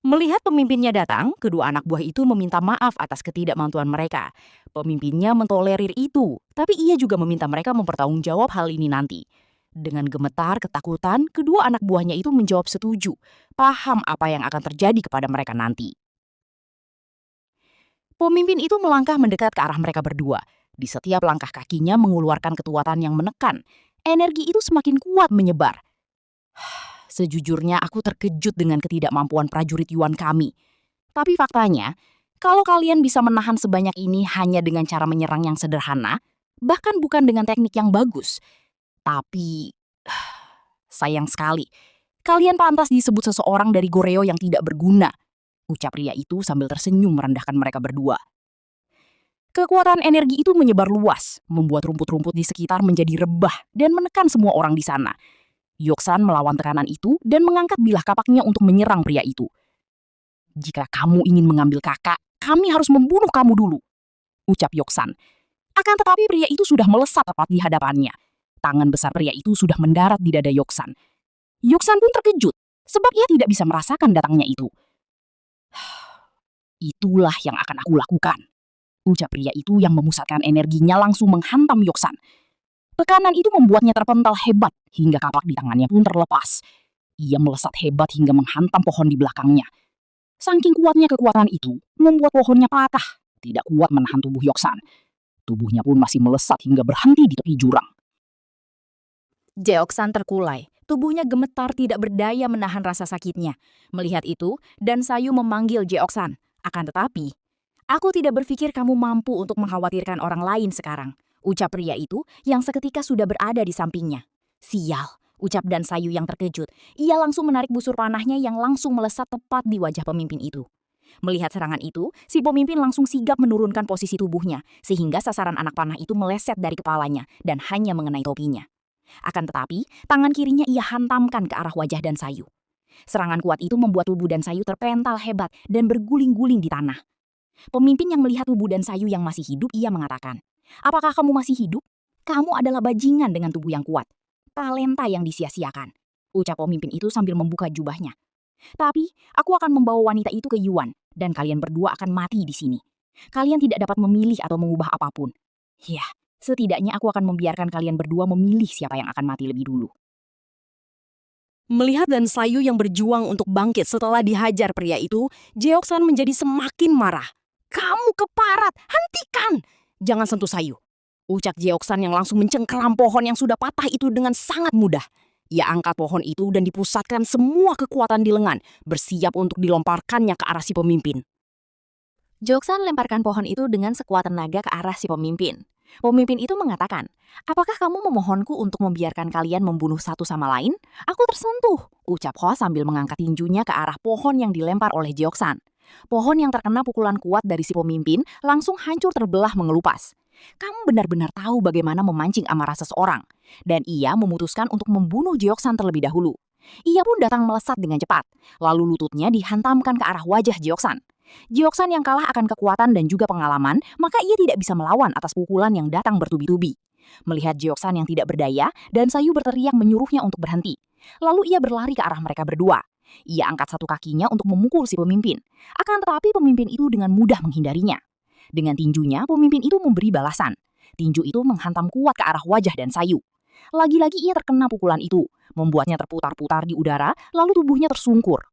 Melihat pemimpinnya datang, kedua anak buah itu meminta maaf atas ketidakmampuan mereka. Pemimpinnya mentolerir itu, tapi ia juga meminta mereka mempertanggungjawab hal ini nanti. Dengan gemetar ketakutan, kedua anak buahnya itu menjawab setuju, paham apa yang akan terjadi kepada mereka nanti. Pemimpin itu melangkah mendekat ke arah mereka berdua. Di setiap langkah kakinya mengeluarkan ketuatan yang menekan. Energi itu semakin kuat menyebar. Sejujurnya aku terkejut dengan ketidakmampuan prajurit Yuan kami. Tapi faktanya, kalau kalian bisa menahan sebanyak ini hanya dengan cara menyerang yang sederhana, bahkan bukan dengan teknik yang bagus. Tapi, sayang sekali, kalian pantas disebut seseorang dari Goryeo yang tidak berguna, ucap pria itu sambil tersenyum merendahkan mereka berdua. Kekuatan energi itu menyebar luas, membuat rumput-rumput di sekitar menjadi rebah dan menekan semua orang di sana. Yoksan melawan tekanan itu dan mengangkat bilah kapaknya untuk menyerang pria itu. Jika kamu ingin mengambil kakak, kami harus membunuh kamu dulu, ucap Yoksan. Akan tetapi pria itu sudah melesat tepat di hadapannya. Tangan besar pria itu sudah mendarat di dada Yoksan. Yoksan pun terkejut, sebab ia tidak bisa merasakan datangnya itu. Itulah yang akan aku lakukan, ucap pria itu yang memusatkan energinya langsung menghantam Yoksan. Tekanan itu membuatnya terpental hebat hingga kapak di tangannya pun terlepas. Ia melesat hebat hingga menghantam pohon di belakangnya. Saking kuatnya kekuatan itu membuat pohonnya patah, tidak kuat menahan tubuh Yoksan. Tubuhnya pun masih melesat hingga berhenti di tepi jurang. Jeoksan terkulai. Tubuhnya gemetar tidak berdaya menahan rasa sakitnya. Melihat itu, Dan Sayu memanggil Jeoksan. Akan tetapi, aku tidak berpikir kamu mampu untuk mengkhawatirkan orang lain sekarang, ucap pria itu yang seketika sudah berada di sampingnya. Sial, ucap Dan Sayu yang terkejut. Ia langsung menarik busur panahnya yang langsung melesat tepat di wajah pemimpin itu. Melihat serangan itu, si pemimpin langsung sigap menurunkan posisi tubuhnya, sehingga sasaran anak panah itu meleset dari kepalanya dan hanya mengenai topinya. Akan tetapi, tangan kirinya ia hantamkan ke arah wajah Dan Sayu. Serangan kuat itu membuat tubuh Dan Sayu terpental hebat dan berguling-guling di tanah. Pemimpin yang melihat tubuh Dan Sayu yang masih hidup, ia mengatakan, "Apakah kamu masih hidup? Kamu adalah bajingan dengan tubuh yang kuat. Talenta yang disia-siakan," ucap pemimpin itu sambil membuka jubahnya. "Tapi, aku akan membawa wanita itu ke Yuan, dan kalian berdua akan mati di sini. Kalian tidak dapat memilih atau mengubah apapun. Ya, setidaknya aku akan membiarkan kalian berdua memilih siapa yang akan mati lebih dulu." Melihat Dan Sayu yang berjuang untuk bangkit setelah dihajar pria itu, Jeoksan menjadi semakin marah. "Kamu keparat, hentikan! Jangan sentuh Sayu," ucap Jeoksan yang langsung mencengkeram pohon yang sudah patah itu dengan sangat mudah. Ia angkat pohon itu dan dipusatkan semua kekuatan di lengan, bersiap untuk dilomparkannya ke arah si pemimpin. Jeoksan lemparkan pohon itu dengan sekuat tenaga ke arah si pemimpin. Pemimpin itu mengatakan, "Apakah kamu memohonku untuk membiarkan kalian membunuh satu sama lain? Aku tersentuh," ucap Ho sambil mengangkat tinjunya ke arah pohon yang dilempar oleh Jeoksan. Pohon yang terkena pukulan kuat dari si pemimpin langsung hancur terbelah mengelupas. Kamu benar-benar tahu bagaimana memancing amarah seseorang. Dan ia memutuskan untuk membunuh Jeoksan terlebih dahulu. Ia pun datang melesat dengan cepat, lalu lututnya dihantamkan ke arah wajah Jeoksan. Jeoksan yang kalah akan kekuatan dan juga pengalaman, maka ia tidak bisa melawan atas pukulan yang datang bertubi-tubi. Melihat Jeoksan yang tidak berdaya, dan Sayu berteriak menyuruhnya untuk berhenti. Lalu ia berlari ke arah mereka berdua. Ia angkat satu kakinya untuk memukul si pemimpin. Akan tetapi pemimpin itu dengan mudah menghindarinya. Dengan tinjunya, pemimpin itu memberi balasan. Tinju itu menghantam kuat ke arah wajah dan Sayu. Lagi-lagi ia terkena pukulan itu, membuatnya terputar-putar di udara, lalu tubuhnya tersungkur.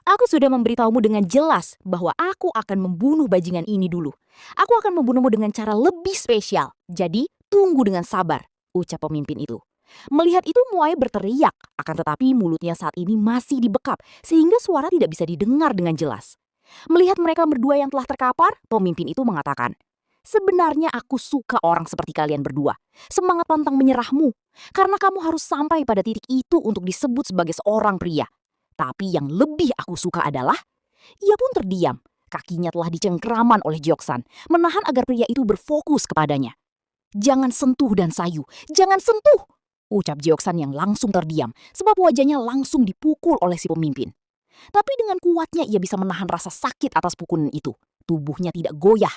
Aku sudah memberitahumu dengan jelas bahwa aku akan membunuh bajingan ini dulu. Aku akan membunuhmu dengan cara lebih spesial. Jadi, tunggu dengan sabar, ucap pemimpin itu. Melihat itu Muai berteriak, akan tetapi mulutnya saat ini masih dibekap, sehingga suara tidak bisa didengar dengan jelas. Melihat mereka berdua yang telah terkapar, pemimpin itu mengatakan, sebenarnya aku suka orang seperti kalian berdua. Semangat pantang menyerahmu, karena kamu harus sampai pada titik itu untuk disebut sebagai seorang pria. Tapi yang lebih aku suka adalah, ia pun terdiam. Kakinya telah dicengkraman oleh Jeoksan, menahan agar pria itu berfokus kepadanya. Jangan sentuh dan Sayu, jangan sentuh, ucap Jeoksan yang langsung terdiam, sebab wajahnya langsung dipukul oleh si pemimpin. Tapi dengan kuatnya ia bisa menahan rasa sakit atas pukulan itu. Tubuhnya tidak goyah.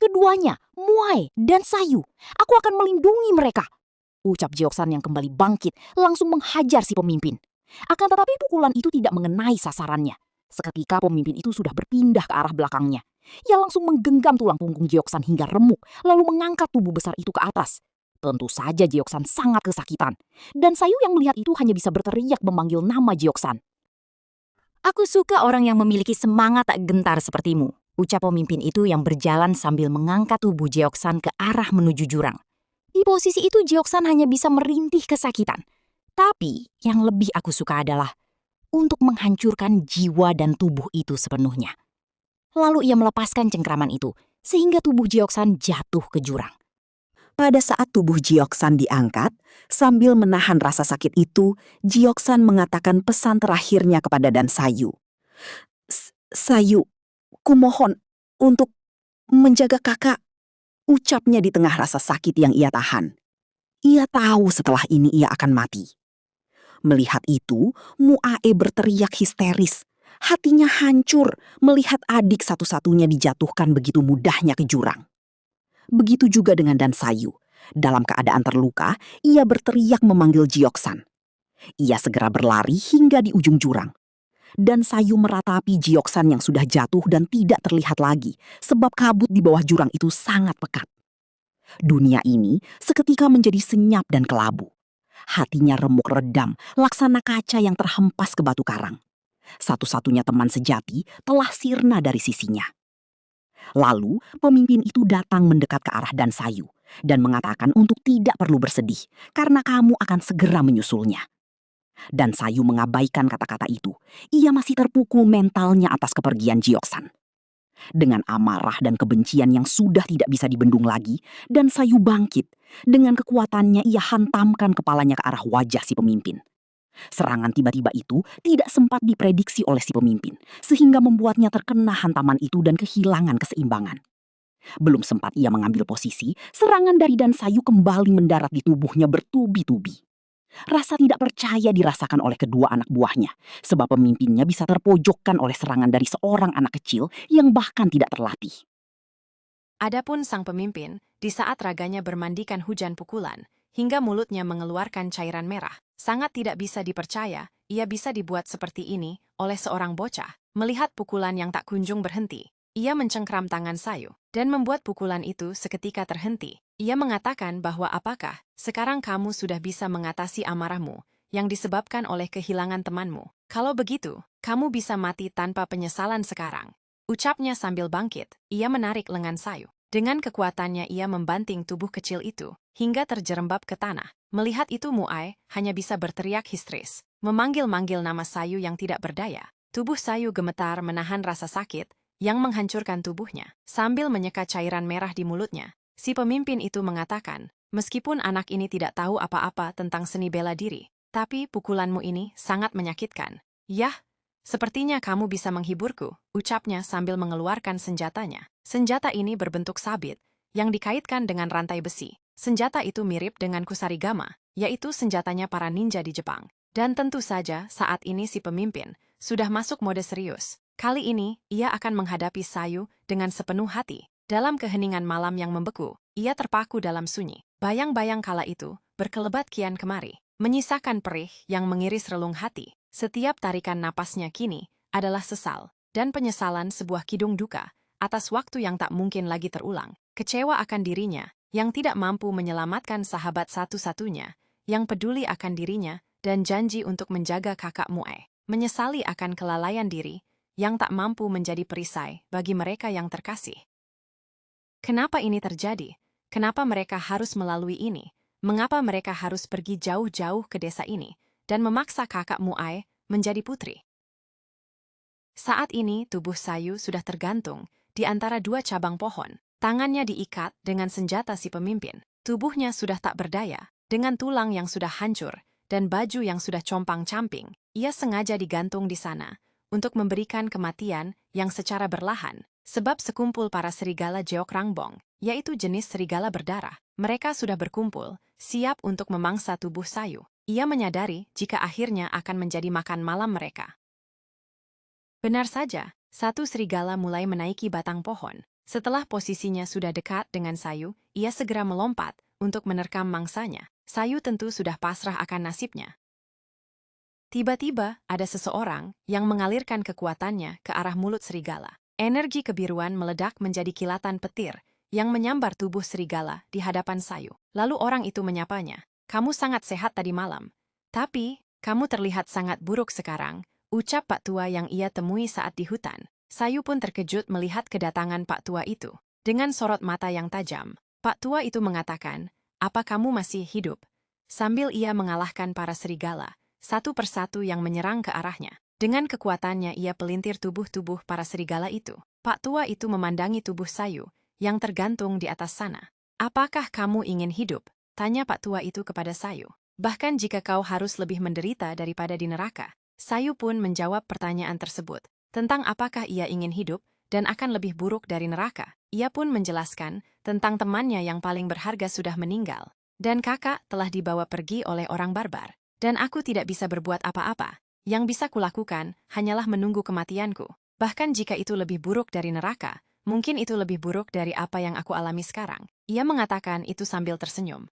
Keduanya, Muai dan Sayu, aku akan melindungi mereka, ucap Jeoksan yang kembali bangkit, langsung menghajar si pemimpin. Akan tetapi pukulan itu tidak mengenai sasarannya. Seketika pemimpin itu sudah berpindah ke arah belakangnya. Ia langsung menggenggam tulang punggung Jeoksan hingga remuk, lalu mengangkat tubuh besar itu ke atas. Tentu saja Jeoksan sangat kesakitan. Dan Sayu yang melihat itu hanya bisa berteriak memanggil nama Jeoksan. Aku suka orang yang memiliki semangat tak gentar sepertimu, ucap pemimpin itu yang berjalan sambil mengangkat tubuh Jeoksan ke arah menuju jurang. Di posisi itu Jeoksan hanya bisa merintih kesakitan. Tapi yang lebih aku suka adalah untuk menghancurkan jiwa dan tubuh itu sepenuhnya. Lalu ia melepaskan cengkraman itu, sehingga tubuh Jeoksan jatuh ke jurang. Pada saat tubuh Jeoksan diangkat, sambil menahan rasa sakit itu, Jeoksan mengatakan pesan terakhirnya kepada Dan Sayu. Sayu, kumohon untuk menjaga kakak, ucapnya di tengah rasa sakit yang ia tahan. Ia tahu setelah ini ia akan mati. Melihat itu, Muae berteriak histeris. Hatinya hancur melihat adik satu-satunya dijatuhkan begitu mudahnya ke jurang. Begitu juga dengan Dan Sayu. Dalam keadaan terluka, ia berteriak memanggil Jeoksan. Ia segera berlari hingga di ujung jurang. Dan Sayu meratapi Jeoksan yang sudah jatuh dan tidak terlihat lagi, sebab kabut di bawah jurang itu sangat pekat. Dunia ini seketika menjadi senyap dan kelabu. Hatinya remuk redam, laksana kaca yang terhempas ke batu karang. Satu-satunya teman sejati telah sirna dari sisinya. Lalu pemimpin itu datang mendekat ke arah Dan Sayu dan mengatakan untuk tidak perlu bersedih karena kamu akan segera menyusulnya. Dan Sayu mengabaikan kata-kata itu. Ia masih terpukul mentalnya atas kepergian Jeoksan. Dengan amarah dan kebencian yang sudah tidak bisa dibendung lagi, Dan Sayu bangkit. Dengan kekuatannya ia hantamkan kepalanya ke arah wajah si pemimpin. Serangan tiba-tiba itu tidak sempat diprediksi oleh si pemimpin, sehingga membuatnya terkena hantaman itu dan kehilangan keseimbangan. Belum sempat ia mengambil posisi, serangan dari Dan Sayu kembali mendarat di tubuhnya bertubi-tubi. Rasa tidak percaya dirasakan oleh kedua anak buahnya, sebab pemimpinnya bisa terpojokkan oleh serangan dari seorang anak kecil yang bahkan tidak terlatih. Adapun sang pemimpin, di saat raganya bermandikan hujan pukulan, hingga mulutnya mengeluarkan cairan merah, sangat tidak bisa dipercaya, ia bisa dibuat seperti ini oleh seorang bocah. Melihat pukulan yang tak kunjung berhenti, ia mencengkram tangan Sayu, dan membuat pukulan itu seketika terhenti. Ia mengatakan bahwa apakah sekarang kamu sudah bisa mengatasi amarahmu yang disebabkan oleh kehilangan temanmu. Kalau begitu, kamu bisa mati tanpa penyesalan sekarang. Ucapnya sambil bangkit, ia menarik lengan Sayu. Dengan kekuatannya ia membanting tubuh kecil itu hingga terjerembab ke tanah. Melihat itu Muai hanya bisa berteriak histeris, memanggil-manggil nama Sayu yang tidak berdaya. Tubuh Sayu gemetar menahan rasa sakit yang menghancurkan tubuhnya. Sambil menyeka cairan merah di mulutnya, si pemimpin itu mengatakan, meskipun anak ini tidak tahu apa-apa tentang seni bela diri, tapi pukulanmu ini sangat menyakitkan. Yah, sepertinya kamu bisa menghiburku, ucapnya sambil mengeluarkan senjatanya. Senjata ini berbentuk sabit, yang dikaitkan dengan rantai besi. Senjata itu mirip dengan kusarigama, yaitu senjatanya para ninja di Jepang. Dan tentu saja saat ini si pemimpin sudah masuk mode serius. Kali ini, ia akan menghadapi Sayu dengan sepenuh hati. Dalam keheningan malam yang membeku, ia terpaku dalam sunyi. Bayang-bayang kala itu berkelebat kian kemari, menyisakan perih yang mengiris relung hati. Setiap tarikan napasnya kini adalah sesal dan penyesalan sebuah kidung duka atas waktu yang tak mungkin lagi terulang. Kecewa akan dirinya yang tidak mampu menyelamatkan sahabat satu-satunya, yang peduli akan dirinya dan janji untuk menjaga kakak Mue. Menyesali akan kelalaian diri yang tak mampu menjadi perisai bagi mereka yang terkasih. Kenapa ini terjadi? Kenapa mereka harus melalui ini? Mengapa mereka harus pergi jauh-jauh ke desa ini dan memaksa kakak Mue menjadi putri? Saat ini tubuh Sayu sudah tergantung di antara dua cabang pohon. Tangannya diikat dengan senjata si pemimpin. Tubuhnya sudah tak berdaya, dengan tulang yang sudah hancur dan baju yang sudah compang-camping. Ia sengaja digantung di sana untuk memberikan kematian yang secara berlahan, sebab sekumpul para serigala Jeok Rangbong, yaitu jenis serigala berdarah, mereka sudah berkumpul, siap untuk memangsa tubuh Sayu. Ia menyadari jika akhirnya akan menjadi makan malam mereka. Benar saja, satu serigala mulai menaiki batang pohon. Setelah posisinya sudah dekat dengan Sayu, ia segera melompat untuk menerkam mangsanya. Sayu tentu sudah pasrah akan nasibnya. Tiba-tiba ada seseorang yang mengalirkan kekuatannya ke arah mulut serigala. Energi kebiruan meledak menjadi kilatan petir yang menyambar tubuh serigala di hadapan Sayu. Lalu orang itu menyapanya, "Kamu sangat sehat tadi malam, tapi kamu terlihat sangat buruk sekarang," ucap Pak Tua yang ia temui saat di hutan. Sayu pun terkejut melihat kedatangan Pak Tua itu. Dengan sorot mata yang tajam, Pak Tua itu mengatakan, "Apa kamu masih hidup?" Sambil ia mengalahkan para serigala, satu persatu yang menyerang ke arahnya. Dengan kekuatannya ia pelintir tubuh-tubuh para serigala itu. Pak Tua itu memandangi tubuh Sayu yang tergantung di atas sana. "Apakah kamu ingin hidup?" tanya Pak Tua itu kepada Sayu. "Bahkan jika kau harus lebih menderita daripada di neraka." Sayu pun menjawab pertanyaan tersebut. Tentang apakah ia ingin hidup dan akan lebih buruk dari neraka. Ia pun menjelaskan tentang temannya yang paling berharga sudah meninggal. "Dan kakak telah dibawa pergi oleh orang barbar. Dan aku tidak bisa berbuat apa-apa. Yang bisa kulakukan hanyalah menunggu kematianku. Bahkan jika itu lebih buruk dari neraka, mungkin itu lebih buruk dari apa yang aku alami sekarang." Ia mengatakan itu sambil tersenyum.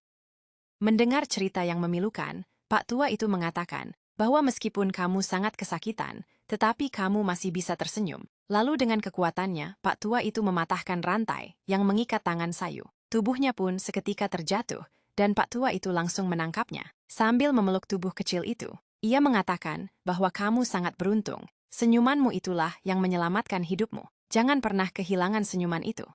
Mendengar cerita yang memilukan, Pak Tua itu mengatakan bahwa meskipun kamu sangat kesakitan, tetapi kamu masih bisa tersenyum. Lalu dengan kekuatannya, Pak Tua itu mematahkan rantai yang mengikat tangan Sayu. Tubuhnya pun seketika terjatuh, dan Pak Tua itu langsung menangkapnya. Sambil memeluk tubuh kecil itu, ia mengatakan bahwa kamu sangat beruntung. Senyumanmu itulah yang menyelamatkan hidupmu. Jangan pernah kehilangan senyuman itu.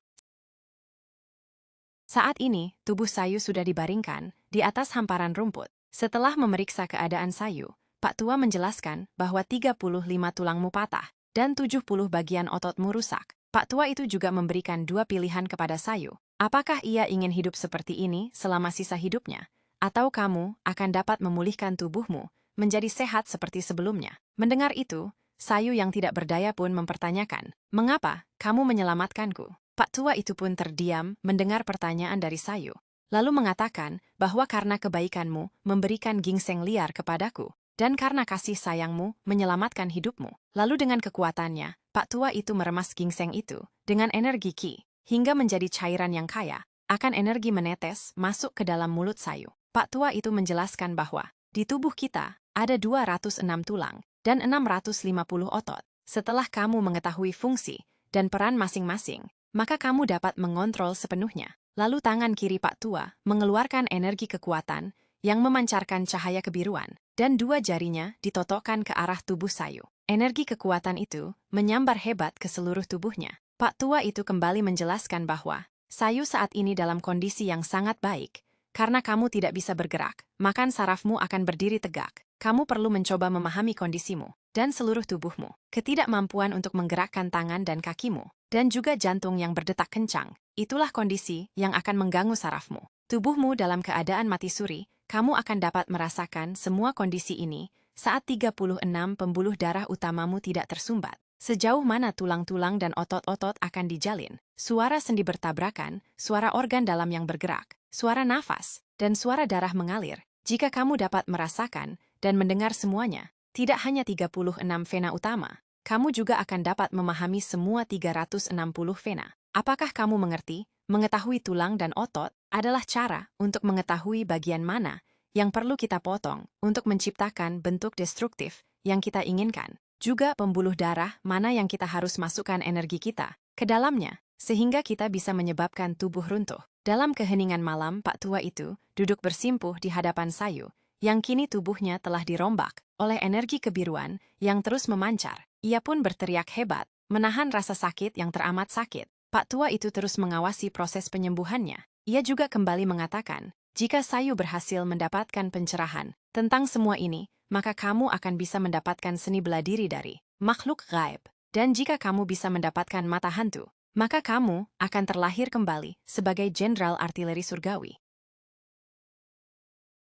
Saat ini, tubuh Sayu sudah dibaringkan di atas hamparan rumput. Setelah memeriksa keadaan Sayu, Pak Tua menjelaskan bahwa 35 tulangmu patah dan 70 bagian ototmu rusak. Pak Tua itu juga memberikan dua pilihan kepada Sayu. Apakah ia ingin hidup seperti ini selama sisa hidupnya? Atau kamu akan dapat memulihkan tubuhmu menjadi sehat seperti sebelumnya? Mendengar itu, Sayu yang tidak berdaya pun mempertanyakan, "Mengapa kamu menyelamatkanku?" Pak Tua itu pun terdiam mendengar pertanyaan dari Sayu, lalu mengatakan bahwa karena kebaikanmu memberikan gingseng liar kepadaku, dan karena kasih sayangmu menyelamatkan hidupmu. Lalu dengan kekuatannya, Pak Tua itu meremas gingseng itu dengan energi Qi, hingga menjadi cairan yang kaya akan energi menetes masuk ke dalam mulut Sayu. Pak Tua itu menjelaskan bahwa di tubuh kita ada 206 tulang dan 650 otot. Setelah kamu mengetahui fungsi dan peran masing-masing, maka kamu dapat mengontrol sepenuhnya. Lalu tangan kiri Pak Tua mengeluarkan energi kekuatan yang memancarkan cahaya kebiruan, dan dua jarinya ditotokkan ke arah tubuh Sayu. Energi kekuatan itu menyambar hebat ke seluruh tubuhnya. Pak Tua itu kembali menjelaskan bahwa Sayu saat ini dalam kondisi yang sangat baik. Karena kamu tidak bisa bergerak, maka sarafmu akan berdiri tegak. Kamu perlu mencoba memahami kondisimu dan seluruh tubuhmu. Ketidakmampuan untuk menggerakkan tangan dan kakimu, dan juga jantung yang berdetak kencang, itulah kondisi yang akan mengganggu sarafmu. Tubuhmu dalam keadaan mati suri, kamu akan dapat merasakan semua kondisi ini saat 36 pembuluh darah utamamu tidak tersumbat. Sejauh mana tulang-tulang dan otot-otot akan dijalin, suara sendi bertabrakan, suara organ dalam yang bergerak, suara nafas, dan suara darah mengalir. Jika kamu dapat merasakan dan mendengar semuanya, tidak hanya 36 vena utama, kamu juga akan dapat memahami semua 360 vena. Apakah kamu mengerti mengetahui tulang dan otot adalah cara untuk mengetahui bagian mana yang perlu kita potong untuk menciptakan bentuk destruktif yang kita inginkan. Juga pembuluh darah mana yang kita harus masukkan energi kita ke dalamnya, sehingga kita bisa menyebabkan tubuh runtuh. Dalam keheningan malam, Pak Tua itu duduk bersimpuh di hadapan Sayu, yang kini tubuhnya telah dirombak oleh energi kebiruan yang terus memancar. Ia pun berteriak hebat, menahan rasa sakit yang teramat sakit. Pak Tua itu terus mengawasi proses penyembuhannya. Ia juga kembali mengatakan, jika Sayu berhasil mendapatkan pencerahan tentang semua ini, maka kamu akan bisa mendapatkan seni bela diri dari makhluk gaib. Dan jika kamu bisa mendapatkan mata hantu, maka kamu akan terlahir kembali sebagai jenderal artileri surgawi.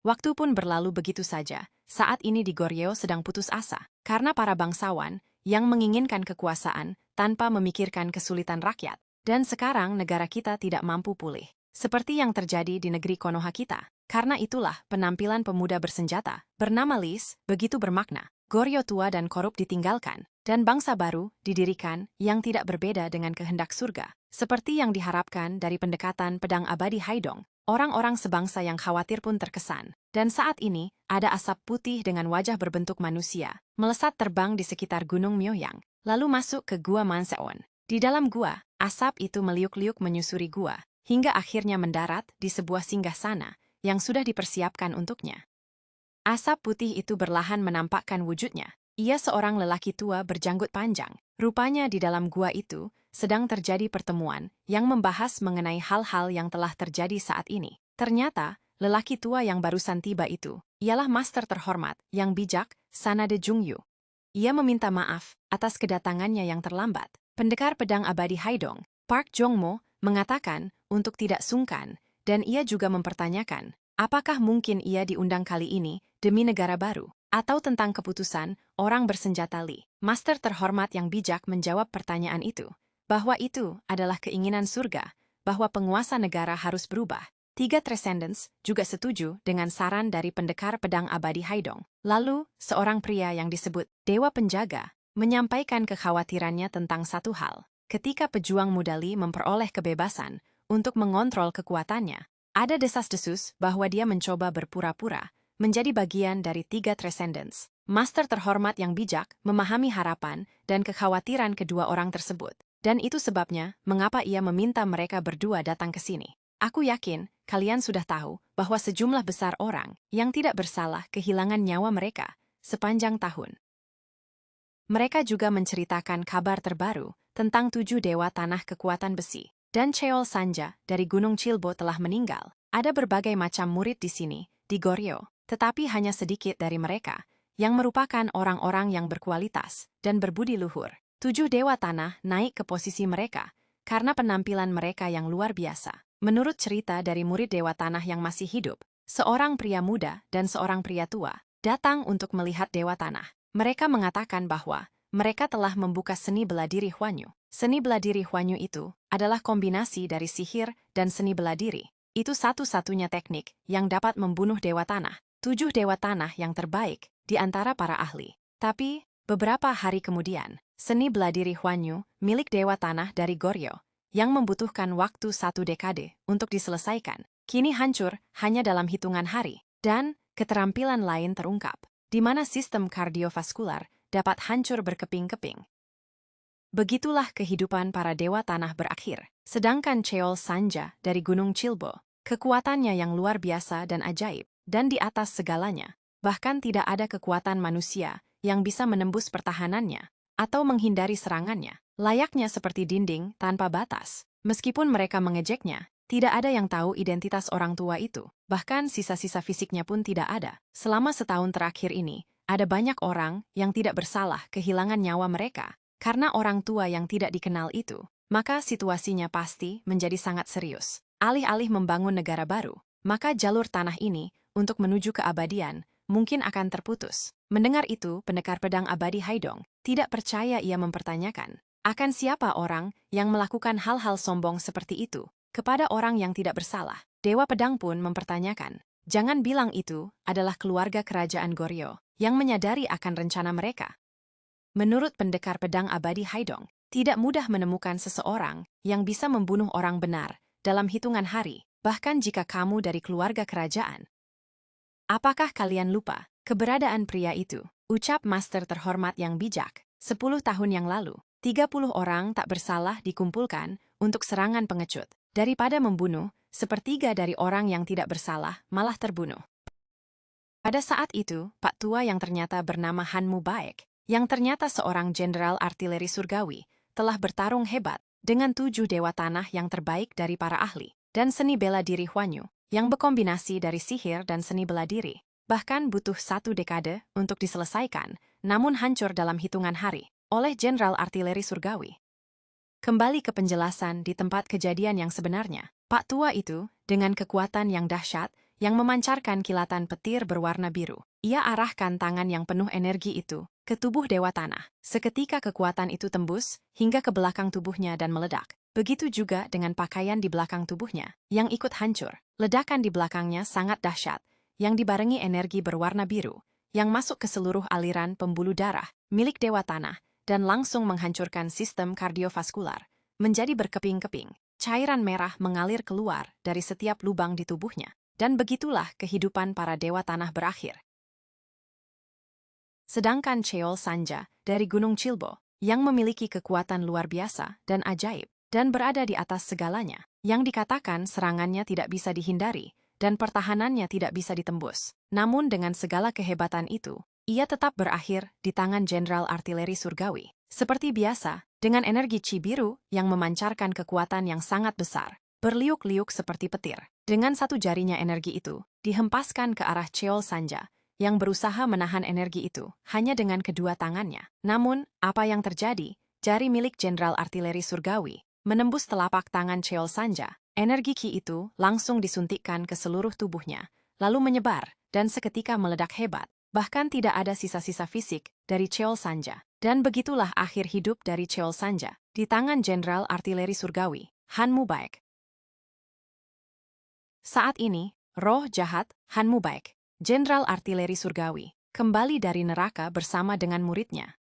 Waktu pun berlalu begitu saja. Saat ini di Goryeo sedang putus asa, karena para bangsawan yang menginginkan kekuasaan tanpa memikirkan kesulitan rakyat. Dan sekarang negara kita tidak mampu pulih, seperti yang terjadi di negeri Konoha kita. Karena itulah penampilan pemuda bersenjata, bernama Lis, begitu bermakna. Goryeo tua dan korup ditinggalkan, dan bangsa baru didirikan yang tidak berbeda dengan kehendak surga. Seperti yang diharapkan dari pendekatan pedang abadi Haidong, orang-orang sebangsa yang khawatir pun terkesan. Dan saat ini, ada asap putih dengan wajah berbentuk manusia, melesat terbang di sekitar Gunung Myoyang, lalu masuk ke Gua Manseon. Di dalam gua, asap itu meliuk-liuk menyusuri gua, hingga akhirnya mendarat di sebuah singgasana yang sudah dipersiapkan untuknya. Asap putih itu berlahan menampakkan wujudnya. Ia seorang lelaki tua berjanggut panjang. Rupanya di dalam gua itu sedang terjadi pertemuan yang membahas mengenai hal-hal yang telah terjadi saat ini. Ternyata, lelaki tua yang barusan tiba itu ialah master terhormat yang bijak, Sanade Jungyu. Ia meminta maaf atas kedatangannya yang terlambat. Pendekar pedang abadi Haidong, Park Jongmo, mengatakan untuk tidak sungkan, dan ia juga mempertanyakan, apakah mungkin ia diundang kali ini demi negara baru, atau tentang keputusan orang bersenjata Li. Master terhormat yang bijak menjawab pertanyaan itu, bahwa itu adalah keinginan surga, bahwa penguasa negara harus berubah. 3 Transcendents juga setuju dengan saran dari pendekar pedang abadi Haidong. Lalu, seorang pria yang disebut Dewa Penjaga menyampaikan kekhawatirannya tentang satu hal. Ketika pejuang muda Li memperoleh kebebasan untuk mengontrol kekuatannya, ada desas-desus bahwa dia mencoba berpura-pura menjadi bagian dari 3 Transcendents. Master terhormat yang bijak memahami harapan dan kekhawatiran kedua orang tersebut. Dan itu sebabnya mengapa ia meminta mereka berdua datang ke sini. Aku yakin kalian sudah tahu bahwa sejumlah besar orang yang tidak bersalah kehilangan nyawa mereka sepanjang tahun. Mereka juga menceritakan kabar terbaru tentang 7 dewa tanah kekuatan besi. Dan Cheol Sanja dari Gunung Chilbo telah meninggal. Ada berbagai macam murid di sini, di Goryeo, tetapi hanya sedikit dari mereka yang merupakan orang-orang yang berkualitas dan berbudi luhur. 7 dewa tanah naik ke posisi mereka karena penampilan mereka yang luar biasa. Menurut cerita dari murid dewa tanah yang masih hidup, seorang pria muda dan seorang pria tua datang untuk melihat dewa tanah. Mereka mengatakan bahwa mereka telah membuka seni bela diri Huanyu. Seni bela diri Huanyu itu adalah kombinasi dari sihir dan seni bela diri. Itu satu-satunya teknik yang dapat membunuh dewa tanah. 7 dewa tanah yang terbaik di antara para ahli. Tapi, beberapa hari kemudian, seni bela diri Huanyu milik dewa tanah dari Goryeo yang membutuhkan waktu 1 dekade untuk diselesaikan, kini hancur hanya dalam hitungan hari. Dan, keterampilan lain terungkap, di mana sistem kardiovaskular dapat hancur berkeping-keping. Begitulah kehidupan para dewa tanah berakhir. Sedangkan Cheol Sanja dari Gunung Chilbo, kekuatannya yang luar biasa dan ajaib, dan di atas segalanya, bahkan tidak ada kekuatan manusia yang bisa menembus pertahanannya atau menghindari serangannya, layaknya seperti dinding tanpa batas. Meskipun mereka mengejeknya, tidak ada yang tahu identitas orang tua itu, bahkan sisa-sisa fisiknya pun tidak ada. Selama setahun terakhir ini, ada banyak orang yang tidak bersalah kehilangan nyawa mereka karena orang tua yang tidak dikenal itu. Maka situasinya pasti menjadi sangat serius. Alih-alih membangun negara baru, maka jalur tanah ini untuk menuju keabadian mungkin akan terputus. Mendengar itu, pendekar pedang abadi Haidong tidak percaya. Ia mempertanyakan, akan siapa orang yang melakukan hal-hal sombong seperti itu kepada orang yang tidak bersalah? Dewa pedang pun mempertanyakan, jangan bilang itu adalah keluarga kerajaan Goryeo yang menyadari akan rencana mereka. Menurut pendekar pedang abadi Haidong, tidak mudah menemukan seseorang yang bisa membunuh orang benar dalam hitungan hari, bahkan jika kamu dari keluarga kerajaan. Apakah kalian lupa keberadaan pria itu? Ucap master terhormat yang bijak. 10 tahun yang lalu, 30 orang tak bersalah dikumpulkan untuk serangan pengecut. Daripada membunuh, sepertiga dari orang yang tidak bersalah malah terbunuh. Pada saat itu, Pak Tua yang ternyata bernama Han Mubaek, yang ternyata seorang jenderal artileri surgawi, telah bertarung hebat dengan 7 dewa tanah yang terbaik dari para ahli, dan seni bela diri Huanyu, yang berkombinasi dari sihir dan seni bela diri. Bahkan butuh 1 dekade untuk diselesaikan, namun hancur dalam hitungan hari, oleh jenderal artileri surgawi. Kembali ke penjelasan di tempat kejadian yang sebenarnya, Pak Tua itu, dengan kekuatan yang dahsyat, yang memancarkan kilatan petir berwarna biru, ia arahkan tangan yang penuh energi itu ke tubuh Dewa Tanah. Seketika kekuatan itu tembus hingga ke belakang tubuhnya dan meledak. Begitu juga dengan pakaian di belakang tubuhnya, yang ikut hancur. Ledakan di belakangnya sangat dahsyat, yang dibarengi energi berwarna biru, yang masuk ke seluruh aliran pembuluh darah milik Dewa Tanah, dan langsung menghancurkan sistem kardiovaskular, menjadi berkeping-keping. Cairan merah mengalir keluar dari setiap lubang di tubuhnya, dan begitulah kehidupan para Dewa Tanah berakhir. Sedangkan Cheol Sanja dari Gunung Chilbo, yang memiliki kekuatan luar biasa dan ajaib, dan berada di atas segalanya, yang dikatakan serangannya tidak bisa dihindari, dan pertahanannya tidak bisa ditembus. Namun dengan segala kehebatan itu, ia tetap berakhir di tangan Jenderal Artileri Surgawi. Seperti biasa, dengan energi Chi biru yang memancarkan kekuatan yang sangat besar, berliuk-liuk seperti petir. Dengan 1 jarinya energi itu, dihempaskan ke arah Cheol Sanja, yang berusaha menahan energi itu hanya dengan kedua tangannya. Namun, apa yang terjadi? Jari milik Jenderal Artileri Surgawi menembus telapak tangan Cheol Sanja. Energi Ki itu langsung disuntikkan ke seluruh tubuhnya, lalu menyebar, dan seketika meledak hebat. Bahkan tidak ada sisa-sisa fisik dari Cheol Sanja. Dan begitulah akhir hidup dari Cheol Sanja, di tangan Jenderal Artileri Surgawi, Han Mubaek. Saat ini, roh jahat Han Mubaek, Jenderal Artileri Surgawi, kembali dari neraka bersama dengan muridnya.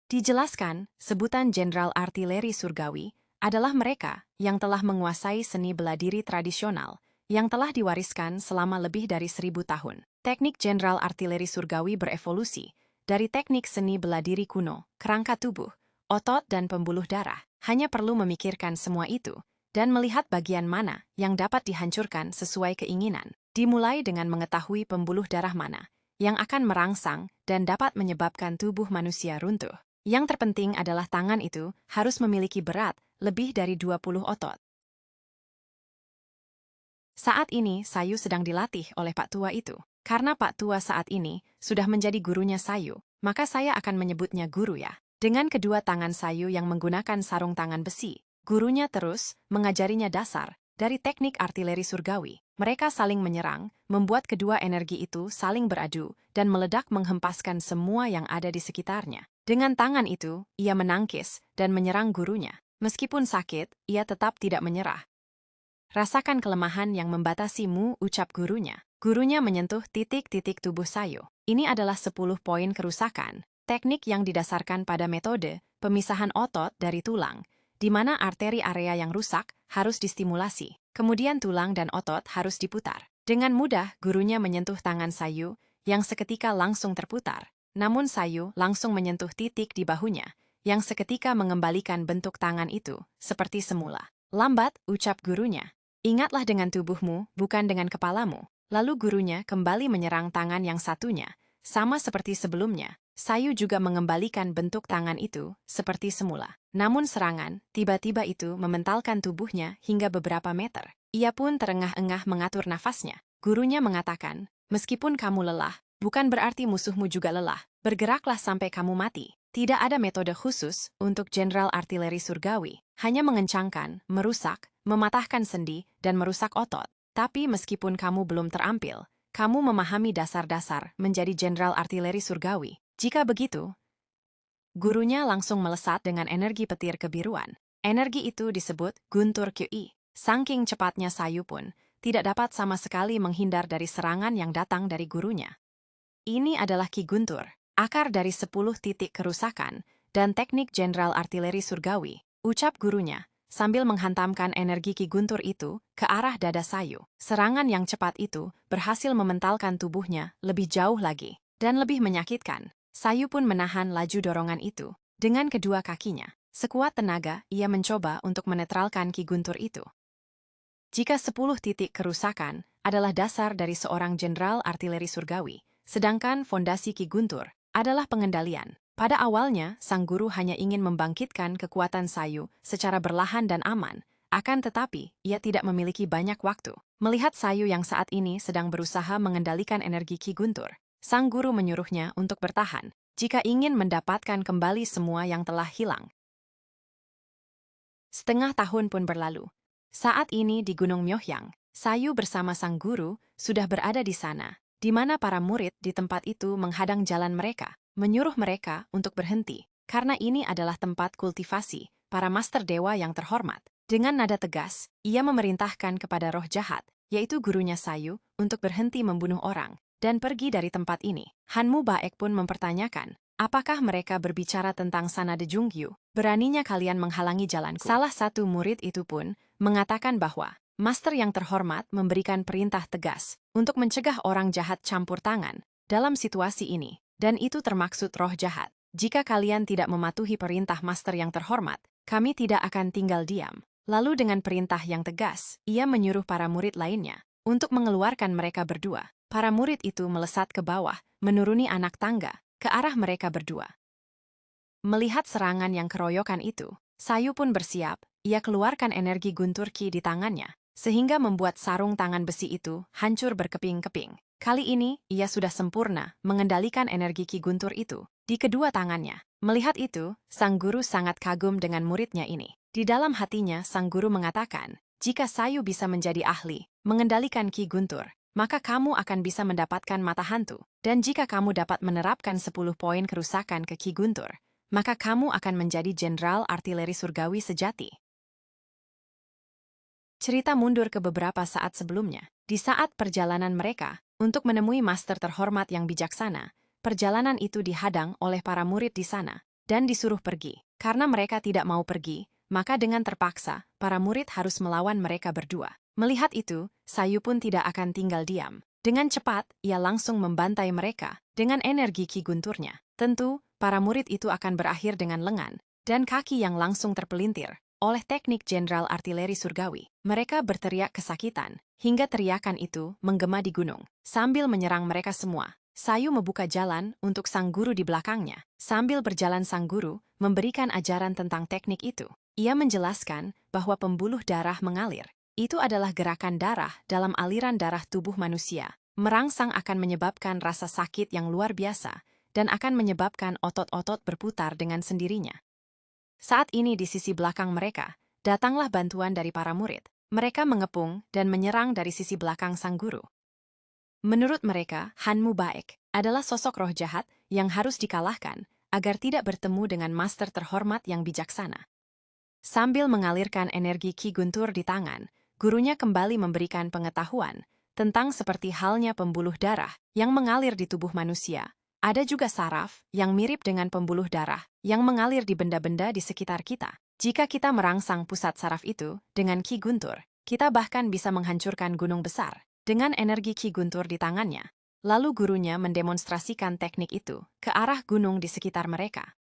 Dijelaskan, sebutan Jenderal Artileri Surgawi adalah mereka yang telah menguasai seni bela diri tradisional yang telah diwariskan selama lebih dari 1000 tahun. Teknik Jenderal Artileri Surgawi berevolusi dari teknik seni bela diri kuno, kerangka tubuh, otot dan pembuluh darah. Hanya perlu memikirkan semua itu dan melihat bagian mana yang dapat dihancurkan sesuai keinginan. Dimulai dengan mengetahui pembuluh darah mana yang akan merangsang dan dapat menyebabkan tubuh manusia runtuh. Yang terpenting adalah tangan itu harus memiliki berat lebih dari 20 otot. Saat ini, Sayu sedang dilatih oleh Pak Tua itu. Karena Pak Tua saat ini sudah menjadi gurunya Sayu, maka saya akan menyebutnya guru ya. Dengan kedua tangan Sayu yang menggunakan sarung tangan besi, gurunya terus mengajarinya dasar dari teknik artileri surgawi. Mereka saling menyerang, membuat kedua energi itu saling beradu, dan meledak menghempaskan semua yang ada di sekitarnya. Dengan tangan itu, ia menangkis dan menyerang gurunya. Meskipun sakit, ia tetap tidak menyerah. Rasakan kelemahan yang membatasimu, ucap gurunya. Gurunya menyentuh titik-titik tubuh Sayu. Ini adalah 10 poin kerusakan, teknik yang didasarkan pada metode pemisahan otot dari tulang, di mana arteri area yang rusak harus distimulasi. Kemudian tulang dan otot harus diputar. Dengan mudah, gurunya menyentuh tangan Sayu, yang seketika langsung terputar. Namun Sayu langsung menyentuh titik di bahunya, yang seketika mengembalikan bentuk tangan itu, seperti semula. Lambat, ucap gurunya. Ingatlah dengan tubuhmu, bukan dengan kepalamu. Lalu gurunya kembali menyerang tangan yang satunya. Sama seperti sebelumnya, Sayu juga mengembalikan bentuk tangan itu, seperti semula. Namun serangan, tiba-tiba itu mementalkan tubuhnya hingga beberapa meter. Ia pun terengah-engah mengatur nafasnya. Gurunya mengatakan, meskipun kamu lelah, bukan berarti musuhmu juga lelah. Bergeraklah sampai kamu mati. Tidak ada metode khusus untuk Jenderal Artileri Surgawi. Hanya mengencangkan, merusak, mematahkan sendi, dan merusak otot. Tapi meskipun kamu belum terampil, kamu memahami dasar-dasar menjadi Jenderal Artileri Surgawi. Jika begitu, gurunya langsung melesat dengan energi petir kebiruan. Energi itu disebut Guntur QI. Saking cepatnya Sayu pun tidak dapat sama sekali menghindar dari serangan yang datang dari gurunya. Ini adalah Ki Guntur, akar dari 10 titik kerusakan, dan teknik Jenderal Artileri Surgawi, ucap gurunya, sambil menghantamkan energi Ki Guntur itu ke arah dada Sayu. Serangan yang cepat itu berhasil mementalkan tubuhnya lebih jauh lagi dan lebih menyakitkan. Sayu pun menahan laju dorongan itu dengan kedua kakinya. Sekuat tenaga, ia mencoba untuk menetralkan Ki Guntur itu. Jika 10 titik kerusakan adalah dasar dari seorang jenderal artileri surgawi, sedangkan fondasi Ki Guntur adalah pengendalian. Pada awalnya, sang guru hanya ingin membangkitkan kekuatan Sayu secara berlahan dan aman, akan tetapi ia tidak memiliki banyak waktu. Melihat Sayu yang saat ini sedang berusaha mengendalikan energi Ki Guntur, sang guru menyuruhnya untuk bertahan jika ingin mendapatkan kembali semua yang telah hilang. Setengah tahun pun berlalu. Saat ini di Gunung Myohyang, Sayu bersama sang guru sudah berada di sana, di mana para murid di tempat itu menghadang jalan mereka, menyuruh mereka untuk berhenti, karena ini adalah tempat kultivasi para master dewa yang terhormat. Dengan nada tegas, ia memerintahkan kepada roh jahat, yaitu gurunya Sayu, untuk berhenti membunuh orang dan pergi dari tempat ini. Hanmu Baek pun mempertanyakan, apakah mereka berbicara tentang Sanade Jungyu? Beraninya kalian menghalangi jalanku. Salah satu murid itu pun mengatakan bahwa master yang terhormat memberikan perintah tegas untuk mencegah orang jahat campur tangan dalam situasi ini, dan itu termaksud roh jahat. Jika kalian tidak mematuhi perintah master yang terhormat, kami tidak akan tinggal diam. Lalu dengan perintah yang tegas, ia menyuruh para murid lainnya untuk mengeluarkan mereka berdua. Para murid itu melesat ke bawah, menuruni anak tangga ke arah mereka berdua. Melihat serangan yang keroyokan itu, Sayu pun bersiap. Ia keluarkan energi Guntur Ki di tangannya, sehingga membuat sarung tangan besi itu hancur berkeping-keping. Kali ini, ia sudah sempurna mengendalikan energi Ki Guntur itu di kedua tangannya. Melihat itu, sang guru sangat kagum dengan muridnya ini. Di dalam hatinya, sang guru mengatakan, jika Sayu bisa menjadi ahli mengendalikan Ki Guntur, maka kamu akan bisa mendapatkan mata hantu. Dan jika kamu dapat menerapkan 10 poin kerusakan ke Ki Guntur, maka kamu akan menjadi jenderal artileri surgawi sejati. Cerita mundur ke beberapa saat sebelumnya. Di saat perjalanan mereka untuk menemui master terhormat yang bijaksana, perjalanan itu dihadang oleh para murid di sana dan disuruh pergi. Karena mereka tidak mau pergi, maka dengan terpaksa, para murid harus melawan mereka berdua. Melihat itu, Sayu pun tidak akan tinggal diam. Dengan cepat, ia langsung membantai mereka dengan energi Ki Gunturnya. Tentu, para murid itu akan berakhir dengan lengan dan kaki yang langsung terpelintir oleh teknik jenderal artileri surgawi. Mereka berteriak kesakitan, hingga teriakan itu menggema di gunung. Sambil menyerang mereka semua, Sayu membuka jalan untuk sang guru di belakangnya. Sambil berjalan sang guru memberikan ajaran tentang teknik itu. Ia menjelaskan bahwa pembuluh darah mengalir. Itu adalah gerakan darah dalam aliran darah tubuh manusia. Merangsang akan menyebabkan rasa sakit yang luar biasa dan akan menyebabkan otot-otot berputar dengan sendirinya. Saat ini di sisi belakang mereka, datanglah bantuan dari para murid. Mereka mengepung dan menyerang dari sisi belakang sang guru. Menurut mereka, Hanmu Baek adalah sosok roh jahat yang harus dikalahkan agar tidak bertemu dengan master terhormat yang bijaksana. Sambil mengalirkan energi Ki Guntur di tangan, gurunya kembali memberikan pengetahuan tentang seperti halnya pembuluh darah yang mengalir di tubuh manusia. Ada juga saraf yang mirip dengan pembuluh darah yang mengalir di benda-benda di sekitar kita. Jika kita merangsang pusat saraf itu dengan Ki Guntur, kita bahkan bisa menghancurkan gunung besar dengan energi Ki Guntur di tangannya. Lalu gurunya mendemonstrasikan teknik itu ke arah gunung di sekitar mereka.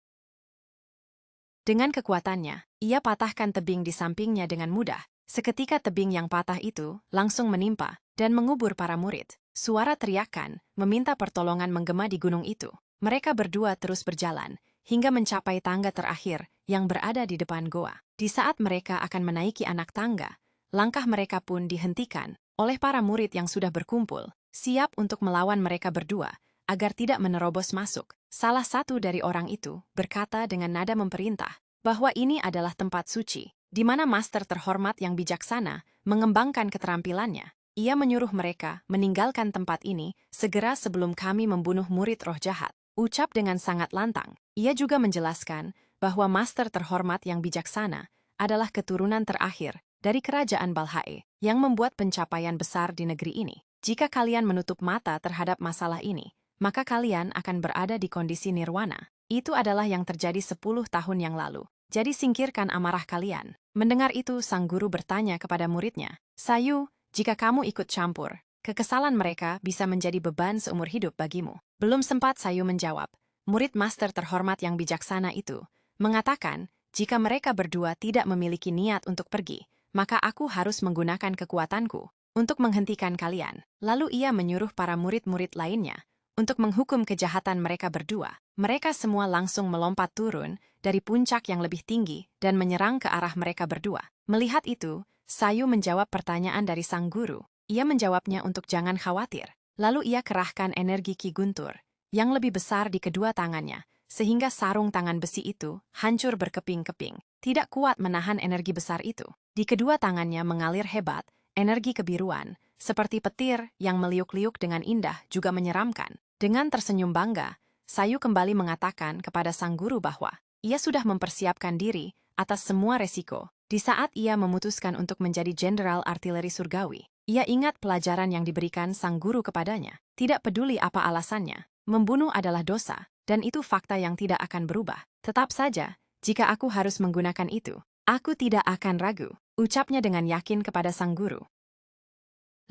Dengan kekuatannya, ia patahkan tebing di sampingnya dengan mudah. Seketika tebing yang patah itu langsung menimpa dan mengubur para murid. Suara teriakan meminta pertolongan menggema di gunung itu. Mereka berdua terus berjalan hingga mencapai tangga terakhir yang berada di depan goa. Di saat mereka akan menaiki anak tangga, langkah mereka pun dihentikan oleh para murid yang sudah berkumpul, siap untuk melawan mereka berdua agar tidak menerobos masuk. Salah satu dari orang itu berkata dengan nada memerintah bahwa ini adalah tempat suci, di mana master terhormat yang bijaksana mengembangkan keterampilannya. Ia menyuruh mereka meninggalkan tempat ini segera sebelum kami membunuh murid roh jahat. Ucap dengan sangat lantang. Ia juga menjelaskan bahwa master terhormat yang bijaksana adalah keturunan terakhir dari kerajaan Balhae yang membuat pencapaian besar di negeri ini. Jika kalian menutup mata terhadap masalah ini, maka kalian akan berada di kondisi nirwana. Itu adalah yang terjadi 10 tahun yang lalu. jadi singkirkan amarah kalian. Mendengar itu, sang guru bertanya kepada muridnya, Sayu, jika kamu ikut campur, kekesalan mereka bisa menjadi beban seumur hidup bagimu. Belum sempat Sayu menjawab, murid master terhormat yang bijaksana itu mengatakan, jika mereka berdua tidak memiliki niat untuk pergi, maka aku harus menggunakan kekuatanku untuk menghentikan kalian. Lalu ia menyuruh para murid-murid lainnya untuk menghukum kejahatan mereka berdua. Mereka semua langsung melompat turun dari puncak yang lebih tinggi dan menyerang ke arah mereka berdua. Melihat itu, Sayu menjawab pertanyaan dari sang guru. Ia menjawabnya untuk jangan khawatir. Lalu ia kerahkan energi Ki Guntur yang lebih besar di kedua tangannya, sehingga sarung tangan besi itu hancur berkeping-keping. Tidak kuat menahan energi besar itu. Di kedua tangannya mengalir hebat, energi kebiruan, seperti petir yang meliuk-liuk dengan indah juga menyeramkan. Dengan tersenyum bangga, Sayu kembali mengatakan kepada sang guru bahwa ia sudah mempersiapkan diri atas semua resiko. Di saat ia memutuskan untuk menjadi jenderal artileri surgawi, ia ingat pelajaran yang diberikan sang guru kepadanya. Tidak peduli apa alasannya, membunuh adalah dosa, dan itu fakta yang tidak akan berubah. Tetap saja, jika aku harus menggunakan itu, aku tidak akan ragu, ucapnya dengan yakin kepada sang guru.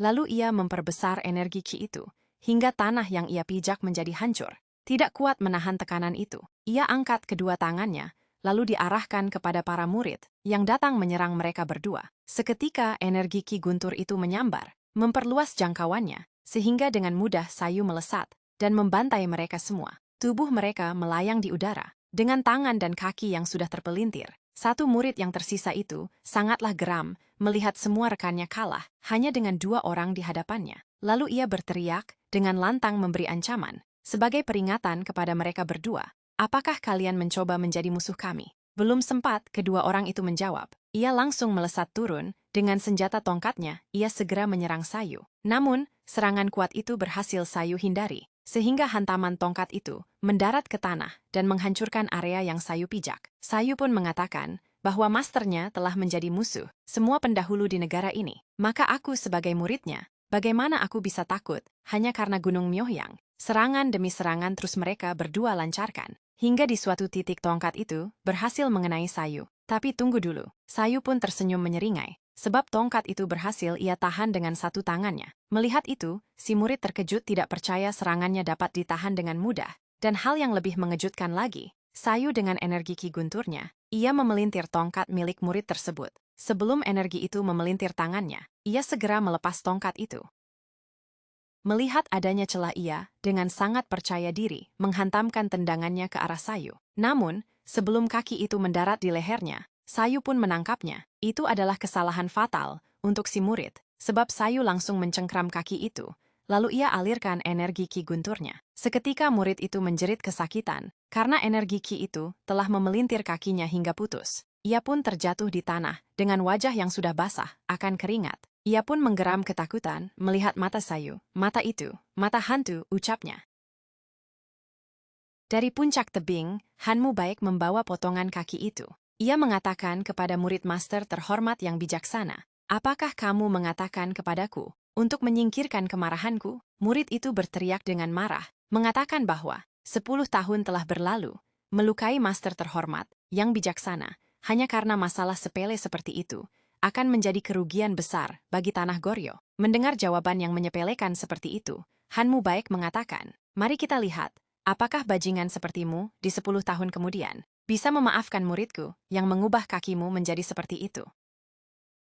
Lalu ia memperbesar energi Ki itu, hingga tanah yang ia pijak menjadi hancur. Tidak kuat menahan tekanan itu, ia angkat kedua tangannya, lalu diarahkan kepada para murid yang datang menyerang mereka berdua. Seketika energi Ki Guntur itu menyambar, memperluas jangkauannya, sehingga dengan mudah Sayu melesat dan membantai mereka semua. Tubuh mereka melayang di udara, dengan tangan dan kaki yang sudah terpelintir. Satu murid yang tersisa itu sangatlah geram melihat semua rekannya kalah hanya dengan 2 orang di hadapannya. Lalu ia berteriak dengan lantang memberi ancaman, sebagai peringatan kepada mereka berdua, apakah kalian mencoba menjadi musuh kami? Belum sempat kedua orang itu menjawab, ia langsung melesat turun, dengan senjata tongkatnya ia segera menyerang Sayu. Namun, serangan kuat itu berhasil Sayu hindari, sehingga hantaman tongkat itu mendarat ke tanah dan menghancurkan area yang Sayu pijak. Sayu pun mengatakan bahwa masternya telah menjadi musuh semua pendahulu di negara ini. Maka aku sebagai muridnya, bagaimana aku bisa takut hanya karena Gunung Myohyang? Serangan demi serangan terus mereka berdua lancarkan, hingga di suatu titik tongkat itu berhasil mengenai Sayu. Tapi tunggu dulu, Sayu pun tersenyum menyeringai. Sebab tongkat itu berhasil ia tahan dengan satu tangannya. Melihat itu, si murid terkejut tidak percaya serangannya dapat ditahan dengan mudah. Dan hal yang lebih mengejutkan lagi, Sayu dengan energi Ki Gunturnya, ia memelintir tongkat milik murid tersebut. Sebelum energi itu memelintir tangannya, ia segera melepas tongkat itu. Melihat adanya celah ia, dengan sangat percaya diri, menghantamkan tendangannya ke arah Sayu. Namun, sebelum kaki itu mendarat di lehernya, Sayu pun menangkapnya. Itu adalah kesalahan fatal untuk si murid, sebab Sayu langsung mencengkram kaki itu, lalu ia alirkan energi Ki Gunturnya. Seketika murid itu menjerit kesakitan, karena energi Ki itu telah memelintir kakinya hingga putus. Ia pun terjatuh di tanah, dengan wajah yang sudah basah, akan keringat. Ia pun menggeram ketakutan melihat mata Sayu. Mata itu, mata hantu, ucapnya. Dari puncak tebing, Hanmu Baek membawa potongan kaki itu. Ia mengatakan kepada murid master terhormat yang bijaksana, apakah kamu mengatakan kepadaku untuk menyingkirkan kemarahanku? Murid itu berteriak dengan marah, mengatakan bahwa 10 tahun telah berlalu, melukai master terhormat yang bijaksana, hanya karena masalah sepele seperti itu, akan menjadi kerugian besar bagi tanah Goryeo. Mendengar jawaban yang menyepelekan seperti itu, Hanmu Baek mengatakan, mari kita lihat, apakah bajingan sepertimu di 10 tahun kemudian bisa memaafkan muridku yang mengubah kakimu menjadi seperti itu.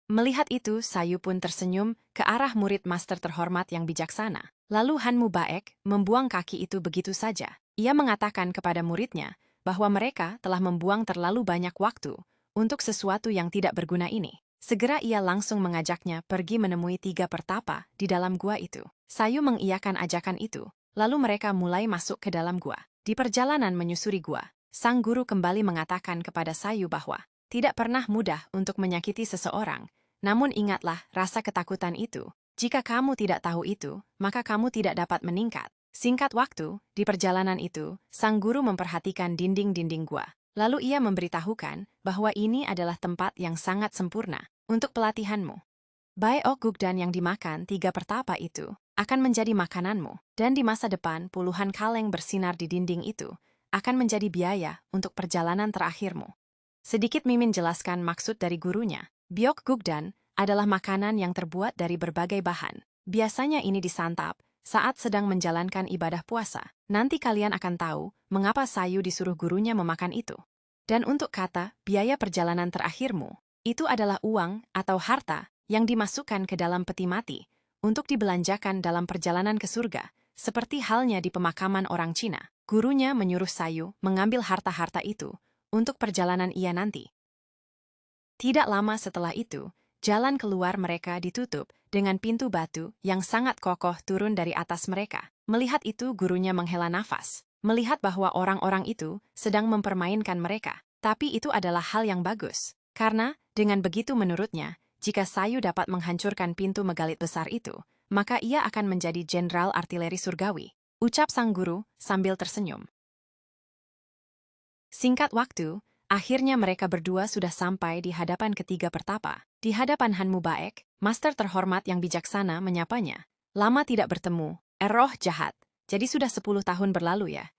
Melihat itu, Sayu pun tersenyum ke arah murid master terhormat yang bijaksana. Lalu Hanmu Baek membuang kaki itu begitu saja. Ia mengatakan kepada muridnya bahwa mereka telah membuang terlalu banyak waktu untuk sesuatu yang tidak berguna ini. Segera ia langsung mengajaknya pergi menemui 3 pertapa di dalam gua itu. Sayu mengiyakan ajakan itu, lalu mereka mulai masuk ke dalam gua. Di perjalanan menyusuri gua, sang guru kembali mengatakan kepada Sayu bahwa tidak pernah mudah untuk menyakiti seseorang, namun ingatlah rasa ketakutan itu. Jika kamu tidak tahu itu, maka kamu tidak dapat meningkat. Singkat waktu, di perjalanan itu, sang guru memperhatikan dinding-dinding gua. Lalu ia memberitahukan bahwa ini adalah tempat yang sangat sempurna untuk pelatihanmu. Baeok Gukdan yang dimakan 3 pertapa itu akan menjadi makananmu, dan di masa depan puluhan kaleng bersinar di dinding itu akan menjadi biaya untuk perjalanan terakhirmu. Sedikit Mimin jelaskan maksud dari gurunya. Byokgukdan adalah makanan yang terbuat dari berbagai bahan. Biasanya ini disantap saat sedang menjalankan ibadah puasa. Nanti kalian akan tahu mengapa Sayu disuruh gurunya memakan itu. Dan untuk kata biaya perjalanan terakhirmu, itu adalah uang atau harta yang dimasukkan ke dalam peti mati untuk dibelanjakan dalam perjalanan ke surga, seperti halnya di pemakaman orang Cina. Gurunya menyuruh Sayu mengambil harta-harta itu untuk perjalanan ia nanti. Tidak lama setelah itu, jalan keluar mereka ditutup dengan pintu batu yang sangat kokoh turun dari atas mereka. Melihat itu gurunya menghela nafas, melihat bahwa orang-orang itu sedang mempermainkan mereka. Tapi itu adalah hal yang bagus, karena dengan begitu menurutnya, jika Sayu dapat menghancurkan pintu megalit besar itu, maka ia akan menjadi jenderal artileri surgawi, ucap sang guru sambil tersenyum. Singkat waktu, akhirnya mereka berdua sudah sampai di hadapan ketiga pertapa. Di hadapan Han Mubaek, master terhormat yang bijaksana menyapanya. Lama tidak bertemu, roh jahat, jadi sudah 10 tahun berlalu ya.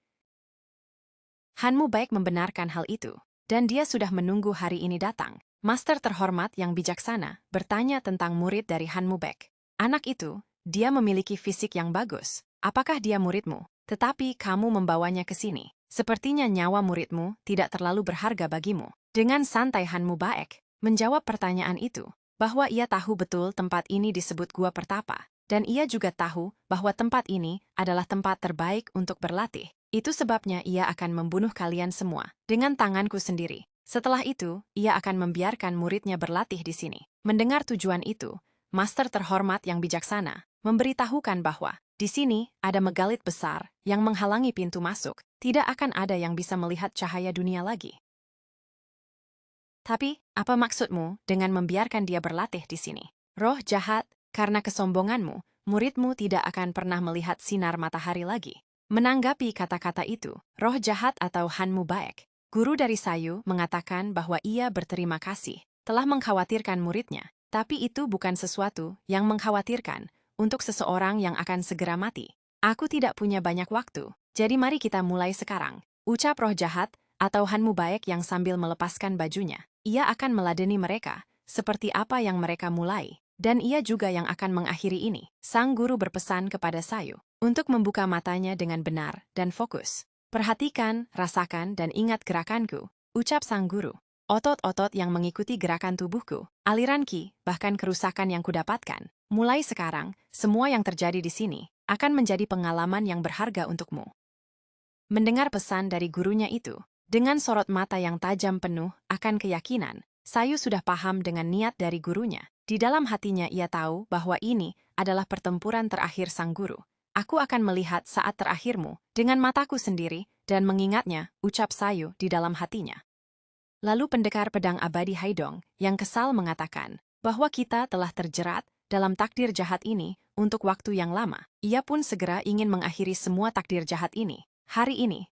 Han Mubaek membenarkan hal itu, dan dia sudah menunggu hari ini datang. Master terhormat yang bijaksana bertanya tentang murid dari Han Mubaek. Anak itu, dia memiliki fisik yang bagus. Apakah dia muridmu? Tetapi kamu membawanya ke sini. Sepertinya nyawa muridmu tidak terlalu berharga bagimu. Dengan santai Han Mubaek menjawab pertanyaan itu, bahwa ia tahu betul tempat ini disebut Gua Pertapa, dan ia juga tahu bahwa tempat ini adalah tempat terbaik untuk berlatih. Itu sebabnya ia akan membunuh kalian semua dengan tanganku sendiri. Setelah itu, ia akan membiarkan muridnya berlatih di sini. Mendengar tujuan itu, master terhormat yang bijaksana memberitahukan bahwa di sini ada megalit besar yang menghalangi pintu masuk. Tidak akan ada yang bisa melihat cahaya dunia lagi. Tapi, apa maksudmu dengan membiarkan dia berlatih di sini? Roh jahat, karena kesombonganmu, muridmu tidak akan pernah melihat sinar matahari lagi. Menanggapi kata-kata itu, roh jahat atau Han Mubaek, guru dari Sayu mengatakan bahwa ia berterima kasih telah mengkhawatirkan muridnya. Tapi itu bukan sesuatu yang mengkhawatirkan untuk seseorang yang akan segera mati. Aku tidak punya banyak waktu, jadi mari kita mulai sekarang, ucap roh jahat atau Han Mubaek yang sambil melepaskan bajunya. Ia akan meladeni mereka, seperti apa yang mereka mulai, dan ia juga yang akan mengakhiri ini. Sang guru berpesan kepada Sayu untuk membuka matanya dengan benar dan fokus. Perhatikan, rasakan, dan ingat gerakanku, ucap sang guru. Otot-otot yang mengikuti gerakan tubuhku, aliran ki, bahkan kerusakan yang kudapatkan. Mulai sekarang, semua yang terjadi di sini akan menjadi pengalaman yang berharga untukmu. Mendengar pesan dari gurunya itu, dengan sorot mata yang tajam penuh akan keyakinan, Sayu sudah paham dengan niat dari gurunya. Di dalam hatinya ia tahu bahwa ini adalah pertempuran terakhir sang guru. Aku akan melihat saat terakhirmu dengan mataku sendiri dan mengingatnya, ucap Sayu di dalam hatinya. Lalu pendekar pedang abadi Haidong yang kesal mengatakan bahwa kita telah terjerat dalam takdir jahat ini untuk waktu yang lama. Ia pun segera ingin mengakhiri semua takdir jahat ini, hari ini.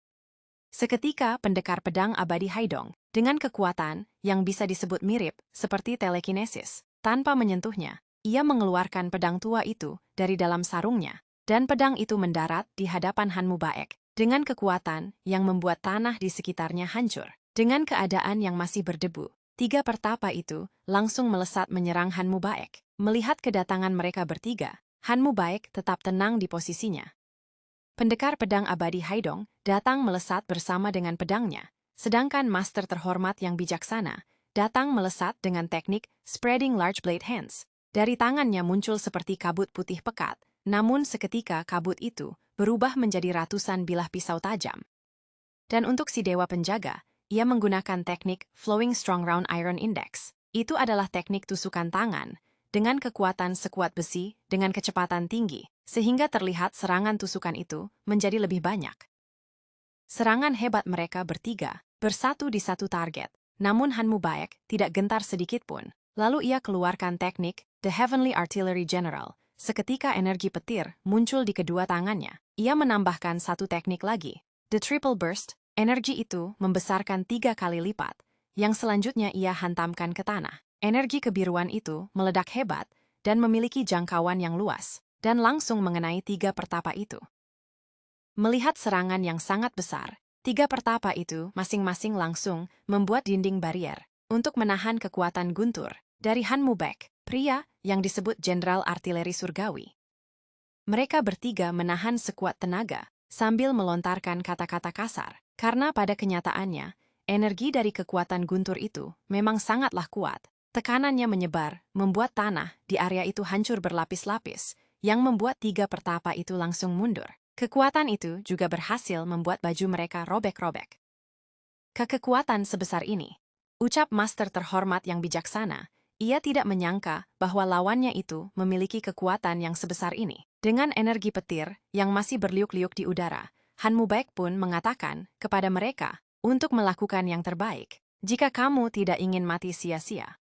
Seketika pendekar pedang abadi Haidong, dengan kekuatan yang bisa disebut mirip seperti telekinesis, tanpa menyentuhnya, ia mengeluarkan pedang tua itu dari dalam sarungnya, dan pedang itu mendarat di hadapan Han Mubaek, dengan kekuatan yang membuat tanah di sekitarnya hancur. Dengan keadaan yang masih berdebu, tiga pertapa itu langsung melesat menyerang Han Mubaek. Melihat kedatangan mereka bertiga, Han Mubaek tetap tenang di posisinya. Pendekar pedang abadi Haidong datang melesat bersama dengan pedangnya, sedangkan master terhormat yang bijaksana datang melesat dengan teknik spreading large blade hands. Dari tangannya muncul seperti kabut putih pekat, namun seketika kabut itu berubah menjadi ratusan bilah pisau tajam. Dan untuk si dewa penjaga, ia menggunakan teknik flowing strong round iron index. Itu adalah teknik tusukan tangan dengan kekuatan sekuat besi dengan kecepatan tinggi, sehingga terlihat serangan tusukan itu menjadi lebih banyak. Serangan hebat mereka bertiga bersatu di satu target, namun Han Mubaek tidak gentar sedikit pun. Lalu ia keluarkan teknik The Heavenly Artillery General. Seketika energi petir muncul di kedua tangannya. Ia menambahkan satu teknik lagi, The Triple Burst. Energi itu membesarkan 3 kali lipat, yang selanjutnya ia hantamkan ke tanah. Energi kebiruan itu meledak hebat dan memiliki jangkauan yang luas, dan langsung mengenai 3 pertapa itu. Melihat serangan yang sangat besar, Tiga pertapa itu masing-masing langsung membuat dinding barier untuk menahan kekuatan guntur dari Han Mubek, pria yang disebut Jenderal Artileri Surgawi. Mereka bertiga menahan sekuat tenaga sambil melontarkan kata-kata kasar, karena pada kenyataannya, energi dari kekuatan guntur itu memang sangatlah kuat. Tekanannya menyebar, membuat tanah di area itu hancur berlapis-lapis, yang membuat tiga pertapa itu langsung mundur. Kekuatan itu juga berhasil membuat baju mereka robek-robek. Kekuatan sebesar ini, ucap master terhormat yang bijaksana, ia tidak menyangka bahwa lawannya itu memiliki kekuatan yang sebesar ini. Dengan energi petir yang masih berliuk-liuk di udara, Han Mubek pun mengatakan kepada mereka untuk melakukan yang terbaik. Jika kamu tidak ingin mati sia-sia,